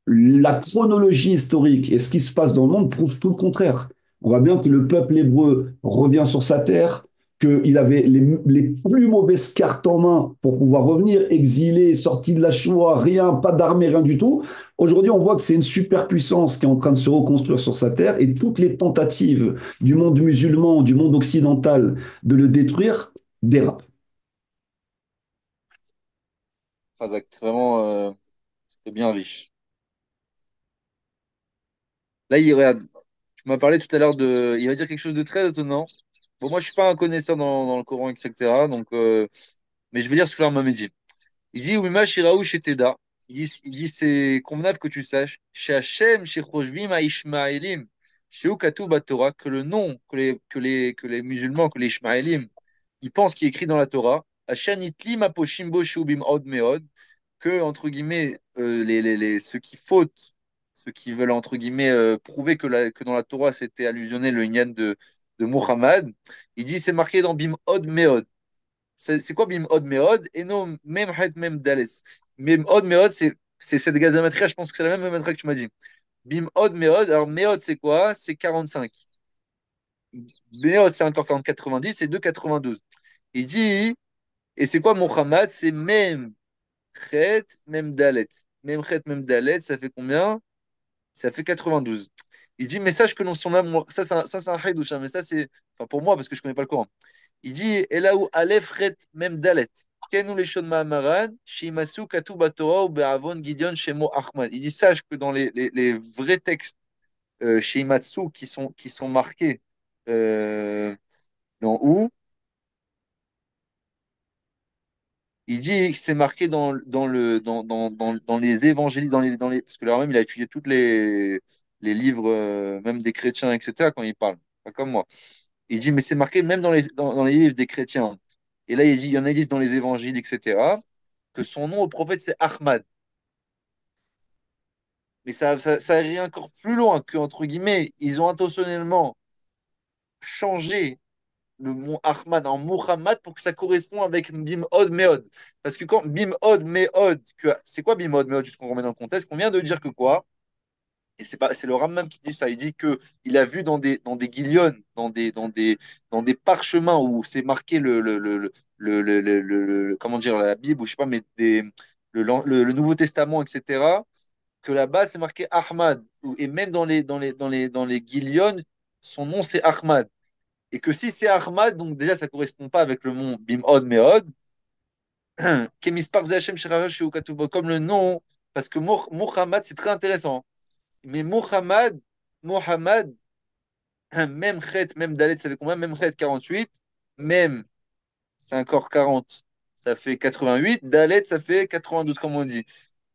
Speaker 2: la chronologie historique et ce qui se passe dans le monde prouve tout le contraire. On voit bien que le peuple hébreu revient sur sa terre, qu'il avait les plus mauvaises cartes en main pour pouvoir revenir, exilé, sorti de la Shoah, rien, pas d'armée, rien du tout. Aujourd'hui, on voit que c'est une superpuissance qui est en train de se reconstruire sur sa terre et toutes les tentatives du monde musulman, du monde occidental de le détruire dérapent.
Speaker 3: Razak, vraiment, c'était bien riche. Là, regarde, tu m'as parlé tout à l'heure de. Il va dire quelque chose de très étonnant. Bon, moi, je suis pas un connaisseur dans le Coran, etc. Donc, mais je vais dire ce que l'homme m'a dit. Il dit, Wima Shiraou Sheteda. Il dit, c'est convenable que tu saches, chez Hachem, chez Choshvim, à Ishmaelim, chez Ukatou Torah, que le nom que les musulmans, que les Ishmaelim, ils pensent qui est écrit dans la Torah, Hachem Itlim Aposhimbo Shubim Od Meod, que, entre guillemets, ceux qui fautent, ceux qui veulent, entre guillemets, prouver que dans la Torah, c'était allusionné le Inyan de Muhammad, il dit, c'est marqué dans Bim Od Meod. C'est quoi Bim Od Meod? Et non, même Het, même Dalet. Bim Od Meod, c'est cette gazamatria, je pense que c'est la même gazamatria que tu m'as dit. Bim Od Meod, alors Meod, c'est quoi? C'est 45. Meod, c'est encore 40, 90 et 2, 92. Il dit, et c'est quoi Muhammad? C'est même Chet, même Dalet. Même Chet, même Dalet, ça fait combien? Ça fait 92. Il dit, mais sache que non, ça, c'est un haïdouch, hein, mais ça, c'est, enfin, pour moi, parce que je connais pas le Coran. Il dit, Elaou Aleph Chet, même Dalet. Kenu Leshon Ma'amaran, Shimasu Katu Batora ou Be'avon Gideon Shemo Ahmad. Il dit, sache que dans les vrais textes Shimatsu qui sont marqués dans où, il dit que c'est marqué dans les évangiles, parce que là même il a étudié tous les livres, même des chrétiens, etc., quand il parle, pas comme moi. Il dit, mais c'est marqué même dans les livres des chrétiens. Et là, il dit, il y en a qui disent dans les évangiles, etc., que son nom au prophète, c'est Ahmad. Mais ça irait encore plus loin que, entre guillemets, ils ont intentionnellement changé le mot Ahmad en Muhammad pour que ça corresponde avec Bim Od Meod. Parce que quand Bim Od Meod, c'est quoi Bim Od Meod, juste qu'on remet dans le contexte, on vient de dire que quoi? Et c'est le Rambam qui dit ça. Il dit que il a vu dans des guilliones, dans des parchemins où c'est marqué comment dire, la Bible, ou je sais pas, mais le Nouveau Testament, etc., que là-bas, c'est marqué Ahmad. Et même dans les guilliones, son nom, c'est Ahmad. Et que si c'est Ahmad, donc déjà, ça correspond pas avec le nom Bimhod Mehod, Kemispar Zachem Shirachel Sheu Katubo, comme le nom, parce que Muhammad, c'est très intéressant. Mais Mohammed, même Chet, même Dalet, ça fait combien? Même Chet, 48. Même, c'est encore 40. Ça fait 88. Dalet, ça fait 92, comme on dit.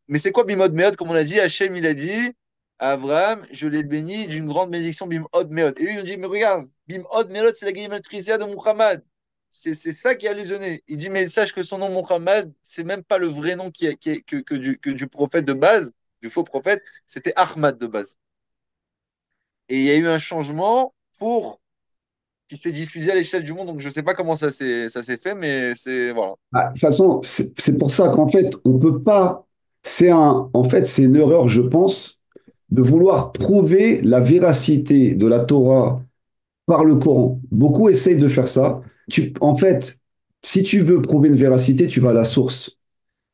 Speaker 3: Mais c'est quoi Bimod Meod? Comme on a dit, Hachem, il a dit à Abraham, je l'ai béni d'une grande bénédiction Bimod Meod. Et eux, ils ont dit, mais regarde, Bimod Meod, c'est la guillemette de Muhammad. C'est ça qui a allusionné. Il dit, mais sache que son nom Muhammad, c'est même pas le vrai nom que du prophète de base, du faux prophète, c'était Ahmad de base. Et il y a eu un changement pour qui s'est diffusé à l'échelle du monde. Donc je sais pas comment ça s'est fait, mais c'est voilà.
Speaker 2: Ah, de toute façon, c'est pour ça qu'en fait, on peut pas. En fait, c'est une erreur, je pense, de vouloir prouver la véracité de la Torah par le Coran. Beaucoup essayent de faire ça. En fait, si tu veux prouver une véracité, tu vas à la source.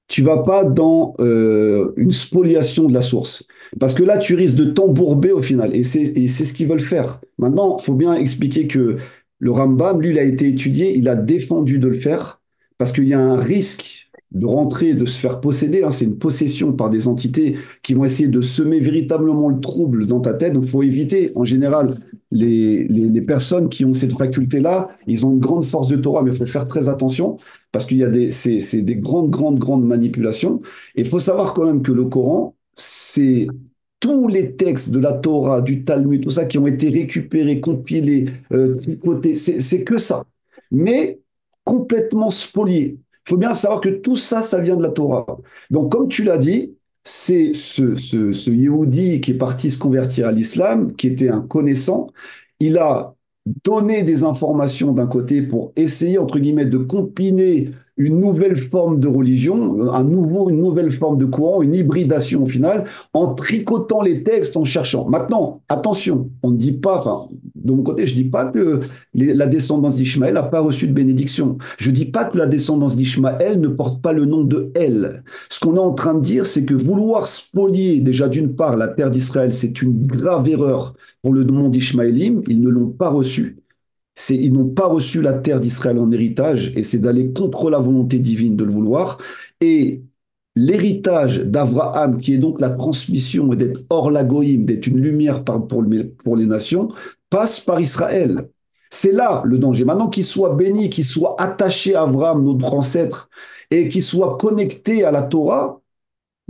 Speaker 2: Tu vas pas dans une spoliation de la source. Parce que là, tu risques de t'embourber au final. Et c'est ce qu'ils veulent faire. Maintenant, il faut bien expliquer que le Rambam, lui, il a été étudié, il a défendu de le faire, parce qu'il y a un risque de rentrer, de se faire posséder. Hein. C'est une possession par des entités qui vont essayer de semer véritablement le trouble dans ta tête. Donc, il faut éviter, en général, les personnes qui ont cette faculté-là, ils ont une grande force de Torah, mais il faut faire très attention parce qu'il y a c'est des grandes, grandes, grandes manipulations. Et il faut savoir quand même que le Coran, c'est tous les textes de la Torah, du Talmud, tout ça qui ont été récupérés, compilés, tricotés, c'est que ça. Mais complètement spoliés. Il faut bien savoir que tout ça, ça vient de la Torah. Donc, comme tu l'as dit, c'est ce Yehudi qui est parti se convertir à l'islam, qui était un connaissant. Il a donné des informations d'un côté pour essayer, entre guillemets, de combiner une nouvelle forme de religion, une nouvelle forme de courant, une hybridation au final, en tricotant les textes, en cherchant. Maintenant, attention, on ne dit pas, enfin, de mon côté, je ne dis pas que la descendance d'Ishmaël n'a pas reçu de bénédiction. Je ne dis pas que la descendance d'Ishmaël ne porte pas le nom de Elle. Ce qu'on est en train de dire, c'est que vouloir spolier déjà d'une part la terre d'Israël, c'est une grave erreur pour le monde d'Ishmaélim. Ils ne l'ont pas reçu. Ils n'ont pas reçu la terre d'Israël en héritage, et c'est d'aller contre la volonté divine de le vouloir. Et l'héritage d'Abraham, qui est donc la transmission et d'être hors la goïm, d'être une lumière pour les nations, passe par Israël. C'est là le danger. Maintenant qu'il soit béni, qu'il soit attaché à Abraham, notre ancêtre, et qu'il soit connecté à la Torah,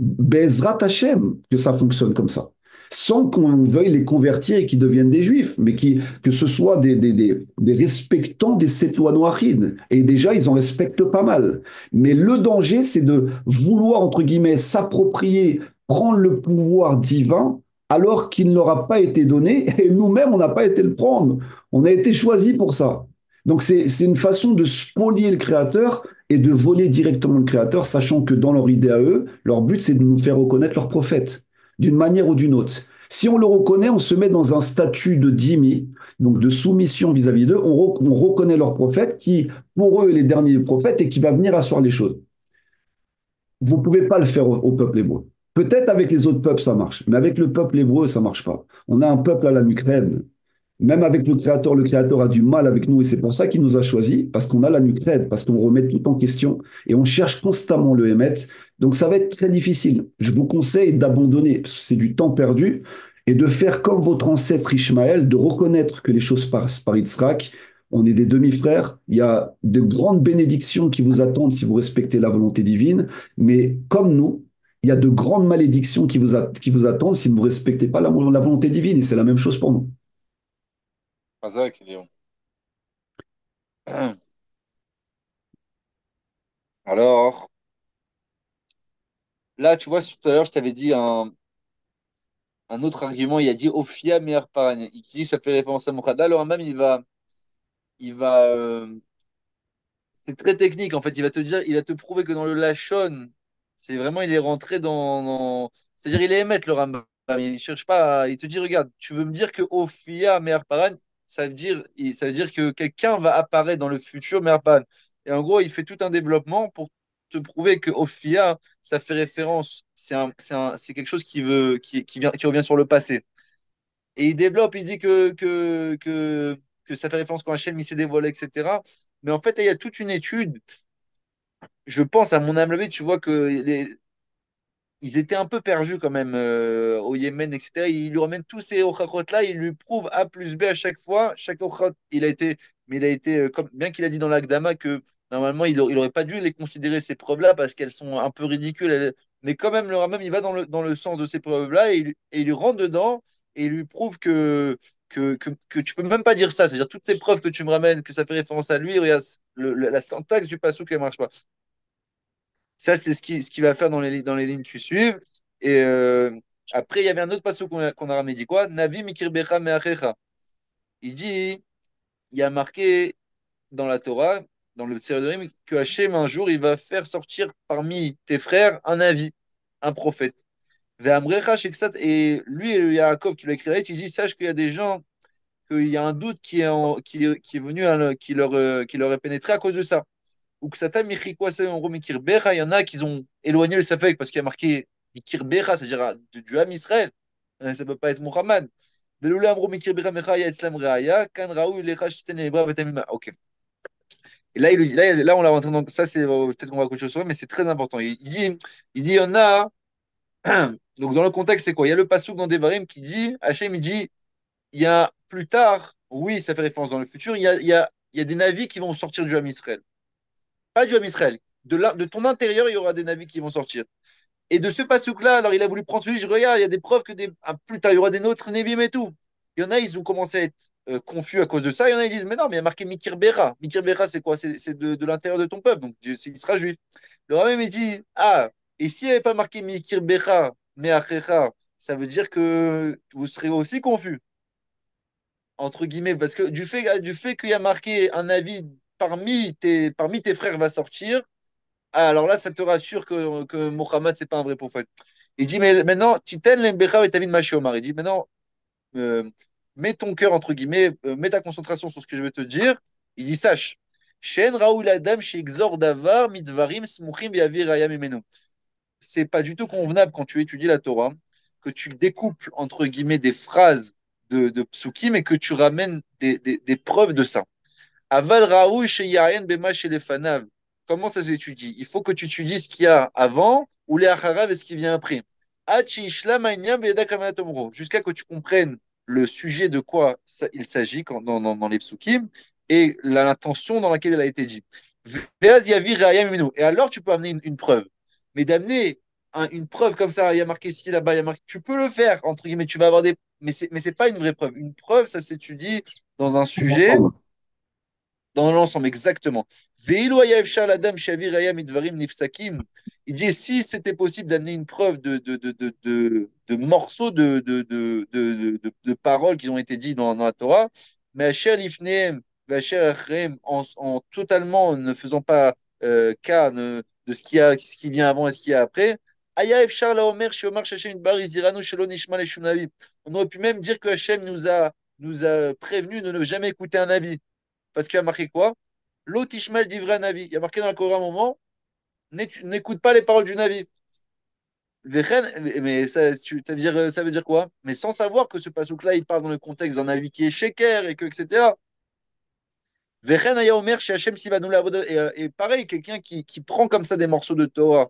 Speaker 2: Bezrat Hashem, que ça fonctionne comme ça. Sans qu'on veuille les convertir et qu'ils deviennent des juifs, mais que ce soit des respectants des sept lois noachides. Et déjà, ils en respectent pas mal. Mais le danger, c'est de vouloir, entre guillemets, s'approprier, prendre le pouvoir divin, alors qu'il ne leur a pas été donné, et nous-mêmes, on n'a pas été le prendre. On a été choisis pour ça. Donc, c'est une façon de spolier le Créateur et de voler directement le Créateur, sachant que dans leur idée à eux, leur but, c'est de nous faire reconnaître leur prophète, d'une manière ou d'une autre. Si on le reconnaît, on se met dans un statut de dhimmi, donc de soumission vis-à-vis d'eux. On reconnaît leur prophète qui, pour eux, est les derniers prophètes et qui va venir asseoir les choses. Vous ne pouvez pas le faire au peuple hébreu. Peut-être avec les autres peuples, ça marche, mais avec le peuple hébreu, ça ne marche pas. On a un peuple à la Ukraine. Même avec le Créateur a du mal avec nous et c'est pour ça qu'il nous a choisis, parce qu'on a la nuque raide, parce qu'on remet tout en question et on cherche constamment le Hémet. Donc ça va être très difficile. Je vous conseille d'abandonner, parce que c'est du temps perdu, et de faire comme votre ancêtre Ishmaël, de reconnaître que les choses passent par Yitzhak. On est des demi-frères, il y a de grandes bénédictions qui vous attendent si vous respectez la volonté divine, mais comme nous, il y a de grandes malédictions qui vous attendent si vous ne respectez pas la volonté divine, et c'est la même chose pour nous.
Speaker 3: Razak, Léon. Alors, là, tu vois, tout à l'heure, je t'avais dit un autre argument. Il a dit Ophia meher paran. Il dit que ça fait référence à Mourad. Là, le Rambam, c'est très technique en fait. Il va te dire, il va te prouver que dans le Lachon, c'est vraiment, il est rentré c'est-à-dire, il est émettre le Rambam. Il cherche pas, il te dit, regarde, tu veux me dire que Ophia meher paran, ça veut dire que quelqu'un va apparaître dans le futur meher paran. Et en gros, il fait tout un développement pour te prouver que Ophia, ça fait référence, c'est quelque chose qui revient sur le passé. Et il développe, il dit que ça fait référence quand Hachem il s'est dévoilé, etc. Mais en fait, il y a toute une étude. Je pense, à mon humble avis, tu vois que ils étaient un peu perdus quand même au Yémen, etc. Il lui ramène tous ces ochachot-là, il lui prouve A plus B à chaque fois. Chaque ochot, il a été comme, bien qu'il a dit dans l'Agdama que normalement, il aurait pas dû les considérer ces preuves-là parce qu'elles sont un peu ridicules. Mais quand même, le Rambam, il va dans le sens de ces preuves-là et il lui rentre dedans et il lui prouve que tu peux même pas dire ça. C'est-à-dire, toutes ces preuves que tu me ramènes, que ça fait référence à lui, regarde, la syntaxe du passouk, elle marche pas. Ça, c'est ce qu'il va faire dans les lignes qui suivent. Et après, il y avait un autre passage qu'on a ramené. Il dit quoi? Navi mikirbecha me'achecha. Il dit, il y a marqué dans la Torah, dans le Tsérédorim, que Hachem, un jour, il va faire sortir parmi tes frères un avis, un prophète. Ve'amrecha sheksat. Et lui, et Yaakov qui l'a écrit, il dit, sache qu'il y a des gens, qu'il y a un doute qui est venu, qui leur est pénétré à cause de ça. Ou que Satan Michikwa en Mikir Becha, il y en a qui ont éloigné le Safek parce qu'il y a marqué Mikir Becha, c'est-à-dire du Ham Israël. Ça ne peut pas être Muhammad. Ok. Et là, là, on l'a rentré dans. Ça, c'est peut-être qu'on va continuer sur mais c'est très important. Il dit, il y en a. Donc, dans le contexte, c'est quoi? Il y a le Passouk dans Devarim qui dit, Hachem, il dit, il y a plus tard, oui, ça fait référence dans le futur, il y a des navires qui vont sortir du Ham Israël. Pas du Ham Israël. De ton intérieur, il y aura des navires qui vont sortir. Et de ce pasouk-là, alors il a voulu prendre celui, je regarde, il y a des preuves que plus tard, il y aura des nôtres Nevim et tout. Il y en a, ils ont commencé à être confus à cause de ça. Il y en a, ils disent, mais non, mais il y a marqué Mikir Bera. Mikir Bera, c'est quoi? C'est de l'intérieur de ton peuple, donc il sera juif. Le Rambam, il dit, ah, et s'il n'y avait pas marqué Mikir Bera, mais Achecha, ça veut dire que vous serez aussi confus, entre guillemets, parce que du fait qu'il y a marqué un avis parmi tes frères va sortir, ah, alors là, ça te rassure que Mohammed, c'est pas un vrai prophète. Il dit, mais maintenant, Titen lembecha et David Machiomar. Il dit, maintenant, euh, mets ton cœur, entre guillemets, mets ta concentration sur ce que je vais te dire. Il dit, sache, Shen Raoul Adam chez Exor Davar, Midvarim, Smuchim, Yavir, Ayam, Imenu. C'est pas du tout convenable quand tu étudies la Torah que tu découples, entre guillemets, des phrases de psukim et que tu ramènes des preuves de ça. Aval Raoul chez Yayen Bema chez les Fanav. Comment ça s'étudie? Il faut que tu étudies ce qu'il y a avant ou les Acharav et ce qui vient après. Jusqu'à que tu comprennes le sujet de quoi il s'agit dans les psukim et l'intention dans laquelle elle a été dit. Et alors tu peux amener une preuve. Mais d'amener une preuve comme ça, il y a marqué ici, là-bas, il y a marqué, tu peux le faire, entre guillemets, tu vas avoir des. Mais c'est pas une vraie preuve. Une preuve, ça s'étudie dans un sujet dans l'ensemble, exactement. Il dit si c'était possible d'amener une preuve de morceaux de paroles qui ont été dites dans la Torah, mais en totalement ne faisant pas cas de ce qui vient avant et ce qui est après. On aurait pu même dire que Hachem nous a prévenu de ne jamais écouter un avis. Parce qu'il y a marqué quoi? L'otishmal d'Ivra Navi. Il y a marqué dans le Coran un moment, n'écoute pas les paroles du Navi. Mais ça veut dire quoi? Mais sans savoir que ce pasouk-là, il parle dans le contexte d'un Navi qui est sheker et que, etc. Et pareil, quelqu'un qui prend comme ça des morceaux de Torah,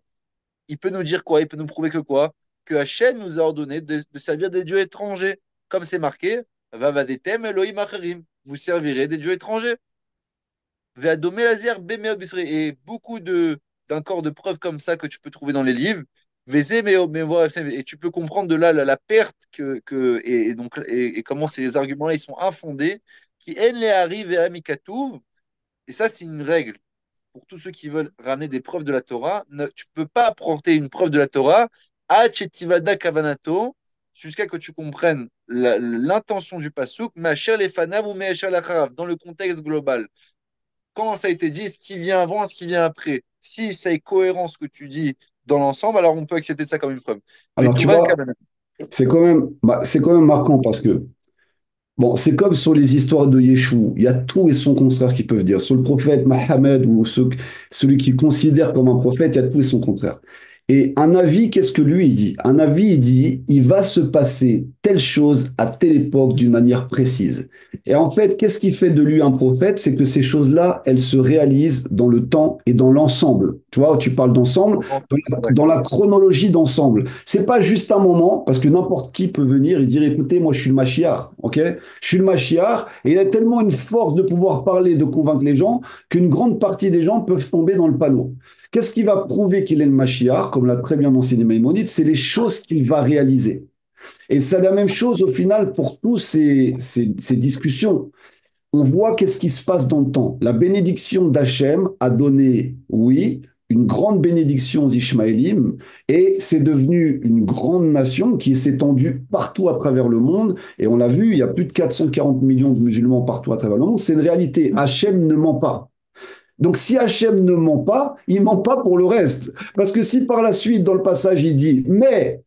Speaker 3: il peut nous dire quoi? Il peut nous prouver que quoi? Que Hachem nous a ordonné de servir des dieux étrangers. Comme c'est marqué, Vavadetem Elohim Acherim. Vous servirez des dieux étrangers. Et beaucoup d'un corps de preuves comme ça que tu peux trouver dans les livres. Et tu peux comprendre de là la perte et comment ces arguments-là ils sont infondés. Qui en les arrive et et ça c'est une règle pour tous ceux qui veulent ramener des preuves de la Torah. Tu ne peux pas apporter une preuve de la Torah à Chetivada Kavanato jusqu'à que tu comprennes l'intention du pasuk, Machel les fanav ou Mechal dans le contexte global quand ça a été dit, ce qui vient avant, ce qui vient après. Si c'est cohérent ce que tu dis dans l'ensemble, alors on peut accepter ça comme une preuve.
Speaker 2: Alors, tu vois, c'est quand même marquant parce que, bon, c'est comme sur les histoires de Yeshua. Il y a tout et son contraire ce qu'ils peuvent dire. Sur le prophète Mohammed ou celui qu'ils considèrent comme un prophète, il y a tout et son contraire. Et un avis, qu'est-ce que lui, il dit? Un avis, il dit, il va se passer telle chose à telle époque d'une manière précise. Et en fait, qu'est-ce qui fait de lui un prophète? C'est que ces choses-là, elles se réalisent dans le temps et dans l'ensemble. Tu vois, tu parles d'ensemble, dans la chronologie d'ensemble. C'est pas juste un moment, parce que n'importe qui peut venir et dire, écoutez, moi, je suis le Mashiach, ok? Je suis le Mashiach, et il a tellement une force de pouvoir parler, de convaincre les gens, qu'une grande partie des gens peuvent tomber dans le panneau. Qu'est-ce qui va prouver qu'il est le Mashiach, comme l'a très bien enseigné Maïmonide? C'est les choses qu'il va réaliser. Et c'est la même chose au final pour tous ces discussions. On voit qu'est-ce qui se passe dans le temps. La bénédiction d'Hachem a donné, oui, une grande bénédiction aux Ishmaélim, et c'est devenu une grande nation qui s'est étendue partout à travers le monde. Et on l'a vu, il y a plus de 440 millions de musulmans partout à travers le monde. C'est une réalité. Hachem ne ment pas. Donc si Hachem ne ment pas, il ment pas pour le reste. Parce que si par la suite, dans le passage, il dit, mais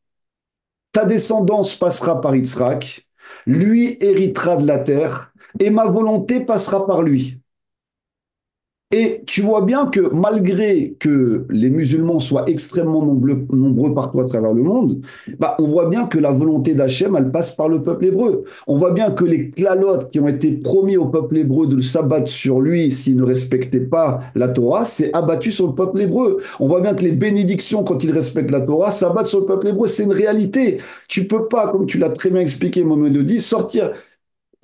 Speaker 2: ta descendance passera par Yitzhak, lui héritera de la terre, et ma volonté passera par lui. Et tu vois bien que malgré que les musulmans soient extrêmement nombreux partout à travers le monde, bah, on voit bien que la volonté d'Hachem, elle passe par le peuple hébreu. On voit bien que les klalotes qui ont été promis au peuple hébreu de s'abattre sur lui s'il ne respectait pas la Torah, c'est abattu sur le peuple hébreu. On voit bien que les bénédictions, quand ils respectent la Torah, s'abattent sur le peuple hébreu. C'est une réalité. Tu peux pas, comme tu l'as très bien expliqué, Mohamed dit, sortir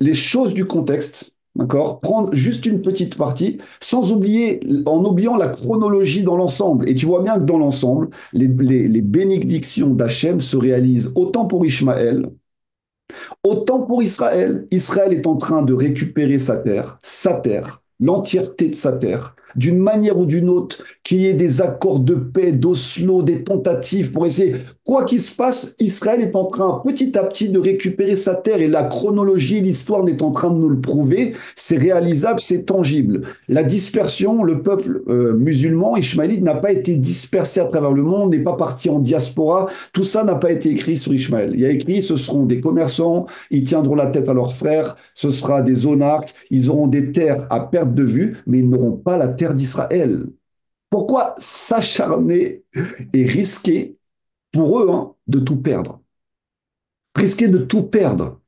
Speaker 2: les choses du contexte, d'accord? Prendre juste une petite partie, sans oublier, en oubliant la chronologie dans l'ensemble. Et tu vois bien que dans l'ensemble, les bénédictions d'Hachem se réalisent autant pour Ishmaël, autant pour Israël. Israël est en train de récupérer sa terre, l'entièreté de sa terre, d'une manière ou d'une autre, qu'il y ait des accords de paix, d'Oslo, des tentatives pour essayer. Quoi qu'il se passe, Israël est en train petit à petit de récupérer sa terre et la chronologie, l'histoire est en train de nous le prouver. C'est réalisable, c'est tangible. La dispersion, le peuple musulman, ishmaélite, n'a pas été dispersé à travers le monde, n'est pas parti en diaspora. Tout ça n'a pas été écrit sur Ishmaël. Il y a écrit, ce seront des commerçants, ils tiendront la tête à leurs frères, ce sera des zonarques, ils auront des terres à perte de vue, mais ils n'auront pas la terre d'Israël. Pourquoi s'acharner et risquer pour eux de tout perdre? Risquer de tout perdre.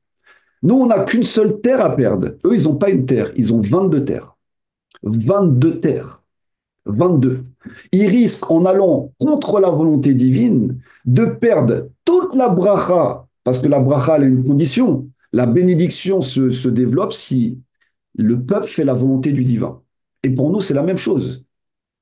Speaker 2: Nous, on n'a qu'une seule terre à perdre. Eux, ils n'ont pas une terre, ils ont 22 terres. 22 terres. 22. Ils risquent, en allant contre la volonté divine, de perdre toute la bracha, parce que la bracha, elle a une condition. La bénédiction se développe si le peuple fait la volonté du divin. Et pour nous, c'est la même chose.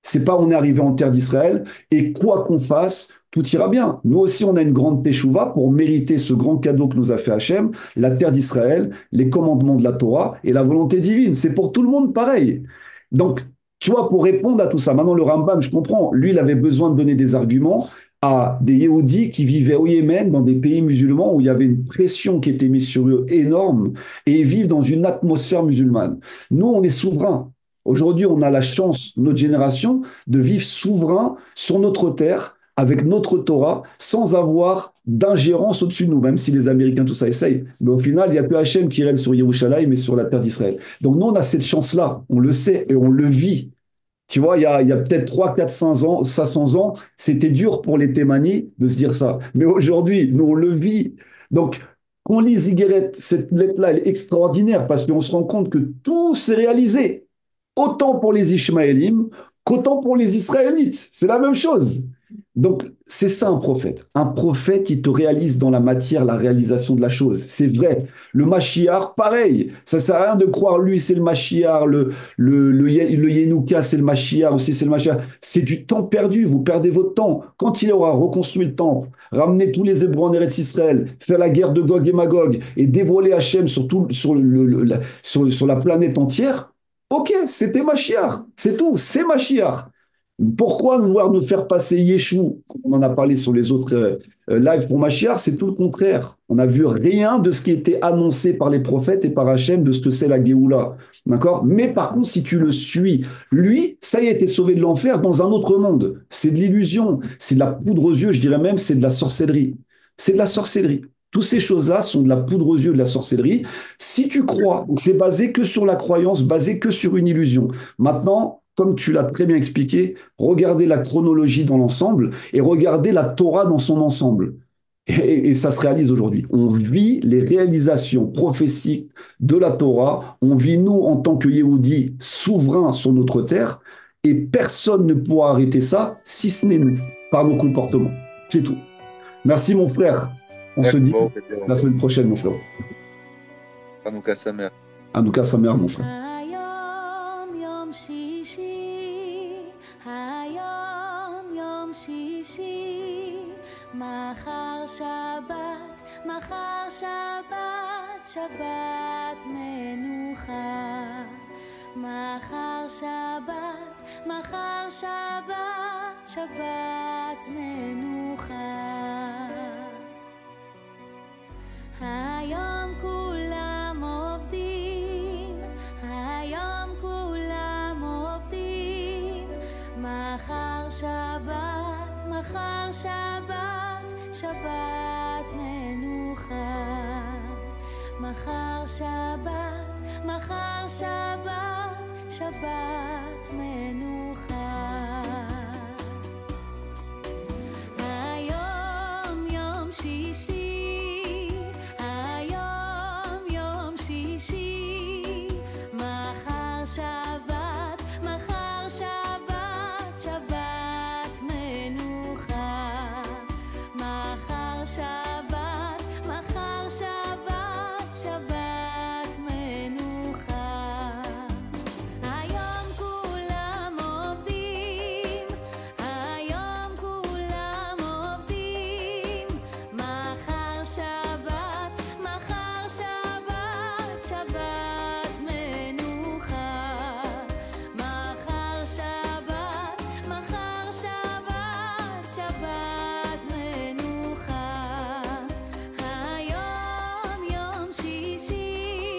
Speaker 2: C'est pas on est arrivé en terre d'Israël et quoi qu'on fasse, tout ira bien. Nous aussi, on a une grande teshuva pour mériter ce grand cadeau que nous a fait Hachem, la terre d'Israël, les commandements de la Torah et la volonté divine. C'est pour tout le monde pareil. Donc, tu vois, pour répondre à tout ça, maintenant le Rambam, je comprends, lui, il avait besoin de donner des arguments à des Yéhoudis qui vivaient au Yémen, dans des pays musulmans où il y avait une pression qui était mise sur eux énorme, et ils vivent dans une atmosphère musulmane. Nous, on est souverains. Aujourd'hui, on a la chance, notre génération, de vivre souverain sur notre terre, avec notre Torah, sans avoir d'ingérence au-dessus de nous, même si les Américains, tout ça, essayent. Mais au final, il n'y a que Hachem qui règne sur Yerushalayim et sur la terre d'Israël. Donc nous, on a cette chance-là, on le sait et on le vit. Tu vois, il y a peut-être 3, 4, 500 ans, c'était dur pour les Thémani de se dire ça. Mais aujourd'hui, nous, on le vit. Donc, qu'on lise Iguéret, cette lettre-là, elle est extraordinaire parce qu'on se rend compte que tout s'est réalisé. Autant pour les Ishmaélim qu'autant pour les Israélites. C'est la même chose. Donc, c'est ça un prophète. Un prophète, il te réalise dans la matière la réalisation de la chose. C'est vrai. Le Mashiach, pareil. Ça ne sert à rien de croire, lui, c'est le Mashiach, le Yenouka, c'est le Mashiach, aussi c'est le Mashiach. C'est du temps perdu. Vous perdez votre temps. Quand il aura reconstruit le temple, ramené tous les Hébreux en Eretz Israël, faire la guerre de Gog et Magog et dévoiler Hachem sur la planète entière, ok, c'était Mashiach. C'est tout. C'est Mashiach. Pourquoi vouloir nous faire passer Yeshua, comme on en a parlé sur les autres lives pour Mashiach, c'est tout le contraire. On n'a vu rien de ce qui était annoncé par les prophètes et par Hachem de ce que c'est la Géoula. D'accord? Mais par contre, si tu le suis, lui, ça y est, été sauvé de l'enfer dans un autre monde. C'est de l'illusion, c'est de la poudre aux yeux, je dirais même, c'est de la sorcellerie. C'est de la sorcellerie. Toutes ces choses-là sont de la poudre aux yeux, de la sorcellerie. Si tu crois, c'est basé que sur la croyance, basé que sur une illusion. Maintenant, comme tu l'as très bien expliqué, regarder la chronologie dans l'ensemble et regarder la Torah dans son ensemble. Et ça se réalise aujourd'hui. On vit les réalisations prophétiques de la Torah. On vit, nous, en tant que Yehudi, souverains sur notre terre. Et personne ne pourra arrêter ça, si ce n'est nous, par nos comportements. C'est tout. Merci, mon frère. On se dit la semaine prochaine, mon frère.
Speaker 3: Hanouka Samer.
Speaker 2: Hanouka Samer, mon frère.
Speaker 4: מחר שבת, מחר שבת, שבת מנוחה. מחר שבת, מחר שבת, שבת מנוחה. היום כולם עובדים, היום כולם עובדים. מחר שבת, מחר שבת, שבת מנוחה. מחר שבת, מחר שבת, שבת מנוחה. היום יום שישי, היום יום שישי. מחר שבת, מחר שבת, שבת מנוחה. מחר שבת, מחר שבת, שבת מנוחה. היום כולם עובדים, היום כולם עובדים. מחר שבת, מחר שבת, שבת מנוחה. מחר שבת, מחר שבת, שבת מנוחה. היום יום שישי,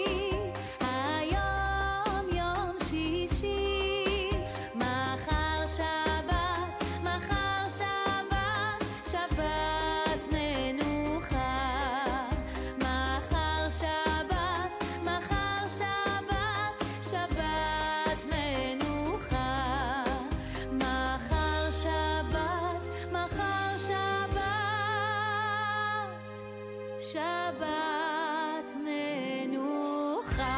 Speaker 4: היום יום שישי. מחר שבת, מחר שבת, שבת מנוחה. מחר שבת, מחר שבת, שבת מנוחה. מחר שבת, מחר שבת, שבת מנוחה.